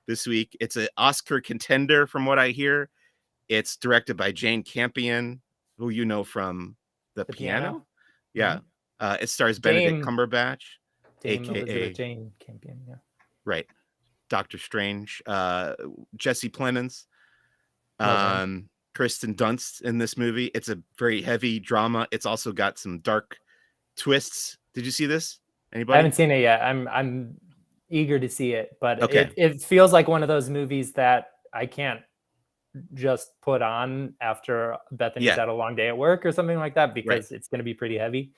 this week. It's an Oscar contender from what I hear. It's directed by Jane Campion, who you know from The Piano. Yeah. It stars Benedict Cumberbatch, aka Jane Campion. Yeah. Right. Doctor Strange, Jesse Plemons, Kirsten Dunst in this movie. It's a very heavy drama. It's also got some dark twists. Did you see this? Anybody? I haven't seen it yet. I'm eager to see it, but it feels like one of those movies that I can't just put on after Bethany's had a long day at work or something like that, because it's going to be pretty heavy.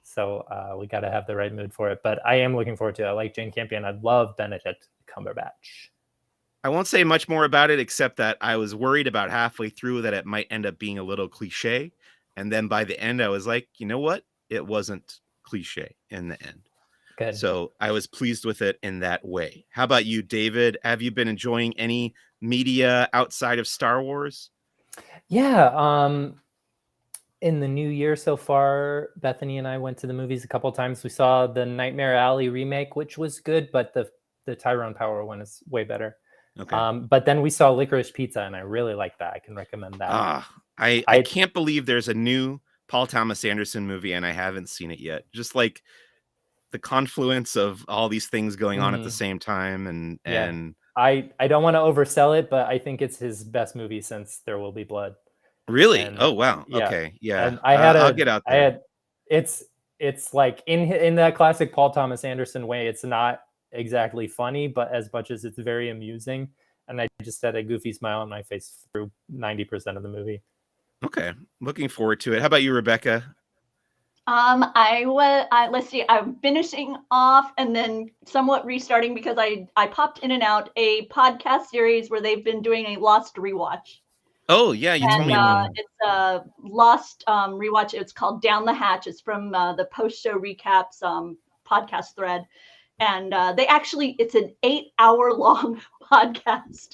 So we got to have the right mood for it. But I am looking forward to it. I like Jane Campion. I love Benedict Cumberbatch. I won't say much more about it, except that I was worried about halfway through that it might end up being a little cliche. And then by the end, I was like, you know what? It wasn't cliche in the end. Good. So I was pleased with it in that way. How about you, David? Have you been enjoying any media outside of Star Wars? Yeah. In the new year so far, Bethany and I went to the movies a couple of times. We saw the Nightmare Alley remake, which was good, but the Tyrone Power one is way better. Okay. But then we saw Licorice Pizza, and I really like that. I can recommend that. I can't believe there's a new Paul Thomas Anderson movie and I haven't seen it yet. Just like the confluence of all these things going on at the same time, and I don't want to oversell it, but I think it's his best movie since There Will Be Blood. Really? Oh wow. Yeah. Okay. Yeah. And I'll get out there. It's like in that classic Paul Thomas Anderson way. It's not exactly funny, but as much as it's very amusing, and I just had a goofy smile on my face through 90% of the movie. Okay, looking forward to it. How about you, Rebecca? Let's see, I'm finishing off and then somewhat restarting, because I popped in and out a podcast series where they've been doing a Lost rewatch. Oh yeah, you told me. It's a Lost rewatch. It's called Down the Hatch. It's from the post-show recaps podcast thread. And it's an 8-hour long podcast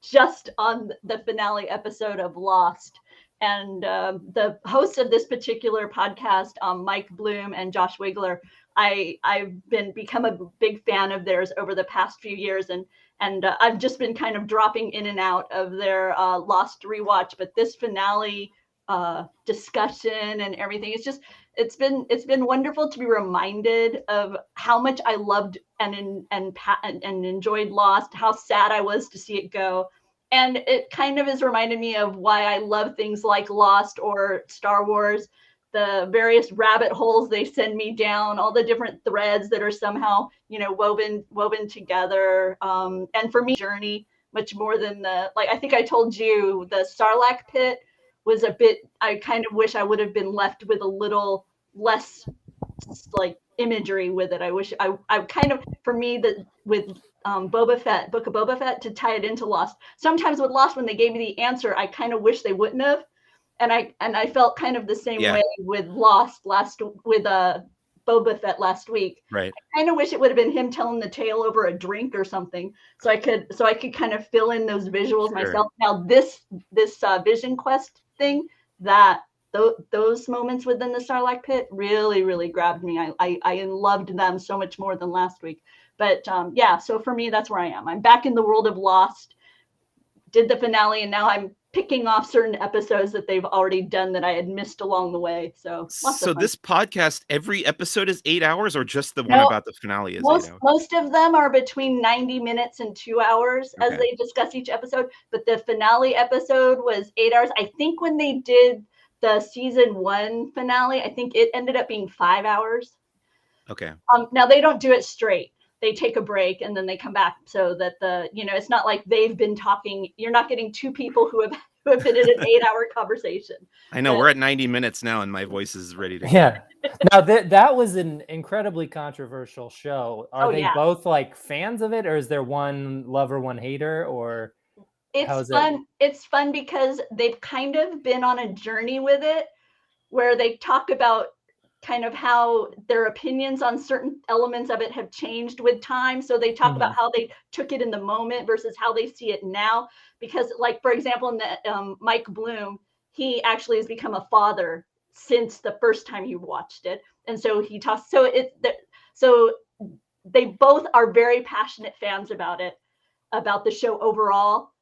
just on the finale episode of Lost. And the hosts of this particular podcast, Mike Bloom and Josh Wigler, I've become a big fan of theirs over the past few years, and I've just been kind of dropping in and out of their Lost rewatch. But this finale discussion and everything, it's been wonderful to be reminded of how much I loved and enjoyed Lost, how sad I was to see it go. And it kind of has reminded me of why I love things like Lost or Star Wars, the various rabbit holes they send me down, all the different threads that are somehow, woven together. And for me, journey much more than I think I told you, the Sarlacc pit was a bit, I kind of wish I would have been left with a little less imagery with it. I wish I kind of, for me, that with Boba Fett, Book of Boba Fett, to tie it into Lost. Sometimes with Lost, when they gave me the answer, I kind of wish they wouldn't have, and I felt kind of the same way with Lost with Boba Fett last week. Right. I kind of wish it would have been him telling the tale over a drink or something, so I could kind of fill in those visuals myself. Now this Vision Quest thing, that those moments within the Sarlacc pit really, really grabbed me. I loved them so much more than last week. But yeah, so for me, that's where I am. I'm back in the world of Lost, did the finale, and now I'm picking off certain episodes that they've already done that I had missed along the way. So this podcast, every episode is 8 hours, or just the one about the finale is 8 hours? Most of them are between 90 minutes and 2 hours as they discuss each episode. But the finale episode was 8 hours. I think when they did the season 1 finale, I think it ended up being 5 hours. Okay. Now they don't do it straight. They take a break and then they come back, so that it's not like they've been talking. You're not getting two people who have been in an 8-hour conversation. I know, we're at 90 minutes now and my voice is ready to go. Yeah. Now that was an incredibly controversial show. Are they both like fans of it, or is there one lover, one hater, or it's fun? It's fun because they've kind of been on a journey with it where they talk about kind of how their opinions on certain elements of it have changed with time. So they talk about how they took it in the moment versus how they see it now. Because, like, for example, in the Mike Bloom, he actually has become a father since the first time he watched it. And so he talks, so they both are very passionate fans about it, about the show overall.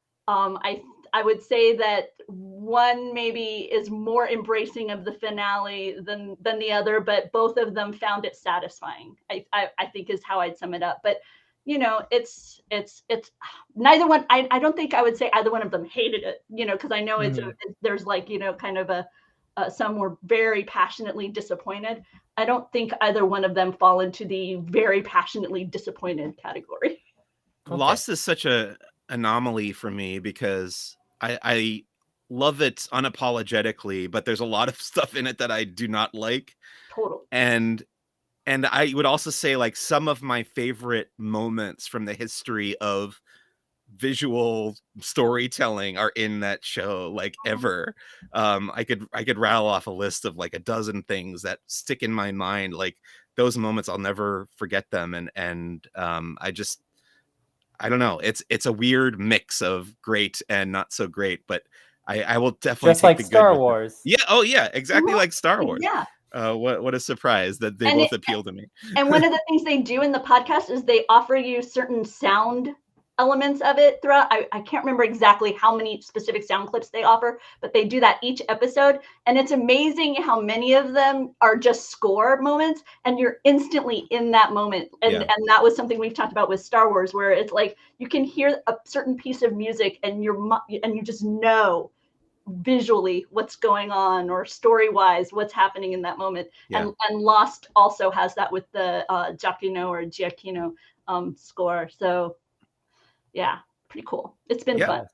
I would say that one maybe is more embracing of the finale than the other, but both of them found it satisfying. I think is how I'd sum it up. But it's neither one. I don't think I would say either one of them hated it. Because I know there's like kind of some were very passionately disappointed. I don't think either one of them fall into the very passionately disappointed category. Okay. Lost is such a anomaly for me because I love it unapologetically, but there's a lot of stuff in it that I do not like. Totally. And I would also say, like, some of my favorite moments from the history of visual storytelling are in that show, like, ever. I could rattle off a list of like a dozen things that stick in my mind. Like, those moments, I'll never forget them. And I don't know. It's a weird mix of great and not so great, but I will definitely just like Star Wars. Yeah. Oh yeah. Exactly like Star Wars. Yeah. What a surprise that they both appeal to me. And one of the things they do in the podcast is they offer you certain sound elements of it throughout. I can't remember exactly how many specific sound clips they offer, but they do that each episode. And it's amazing how many of them are just score moments and you're instantly in that moment. And that was something we've talked about with Star Wars, where it's like you can hear a certain piece of music and you just know visually what's going on, or story-wise what's happening in that moment. And Lost also has that with the Giacchino score. So yeah, pretty cool. It's been fun.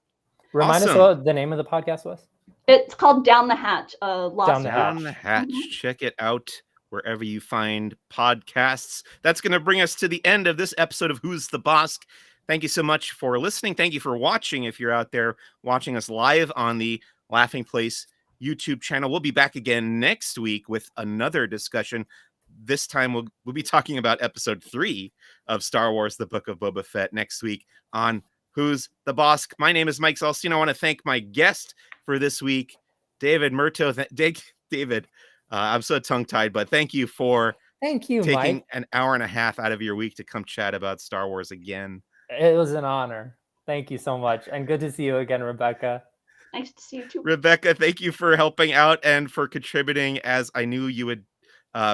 Remind us what the name of the podcast was. It's called Down the Hatch. Lost Down the Hatch. Check it out wherever you find podcasts. That's going to bring us to the end of this episode of Who's the Bossk. Thank you so much for listening. Thank you for watching. If you're out there watching us live on the Laughing Place YouTube channel, we'll be back again next week with another discussion. This time we'll be talking about episode 3 of Star Wars, the Book of Boba Fett, next week on Who's the Bossk. My name is Mike Salstein. I want to thank my guest for this week, David Murto. David, I'm so tongue-tied, but thank you for taking Mike. an hour and a half out of your week to come chat about Star Wars again. It was an honor. Thank you so much. And good to see you again, Rebecca. Nice to see you too. Rebecca, thank you for helping out and for contributing, as I knew you would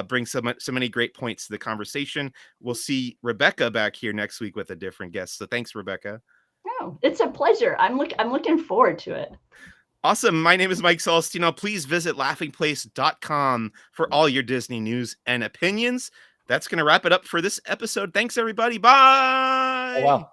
bring so many great points to the conversation. We'll see Rebecca back here next week with a different guest. So thanks, Rebecca. Oh, it's a pleasure. I'm looking forward to it. Awesome. My name is Mike Salstein. Please visit laughingplace.com for all your Disney news and opinions. That's going to wrap it up for this episode. Thanks, everybody. Bye. Oh, wow.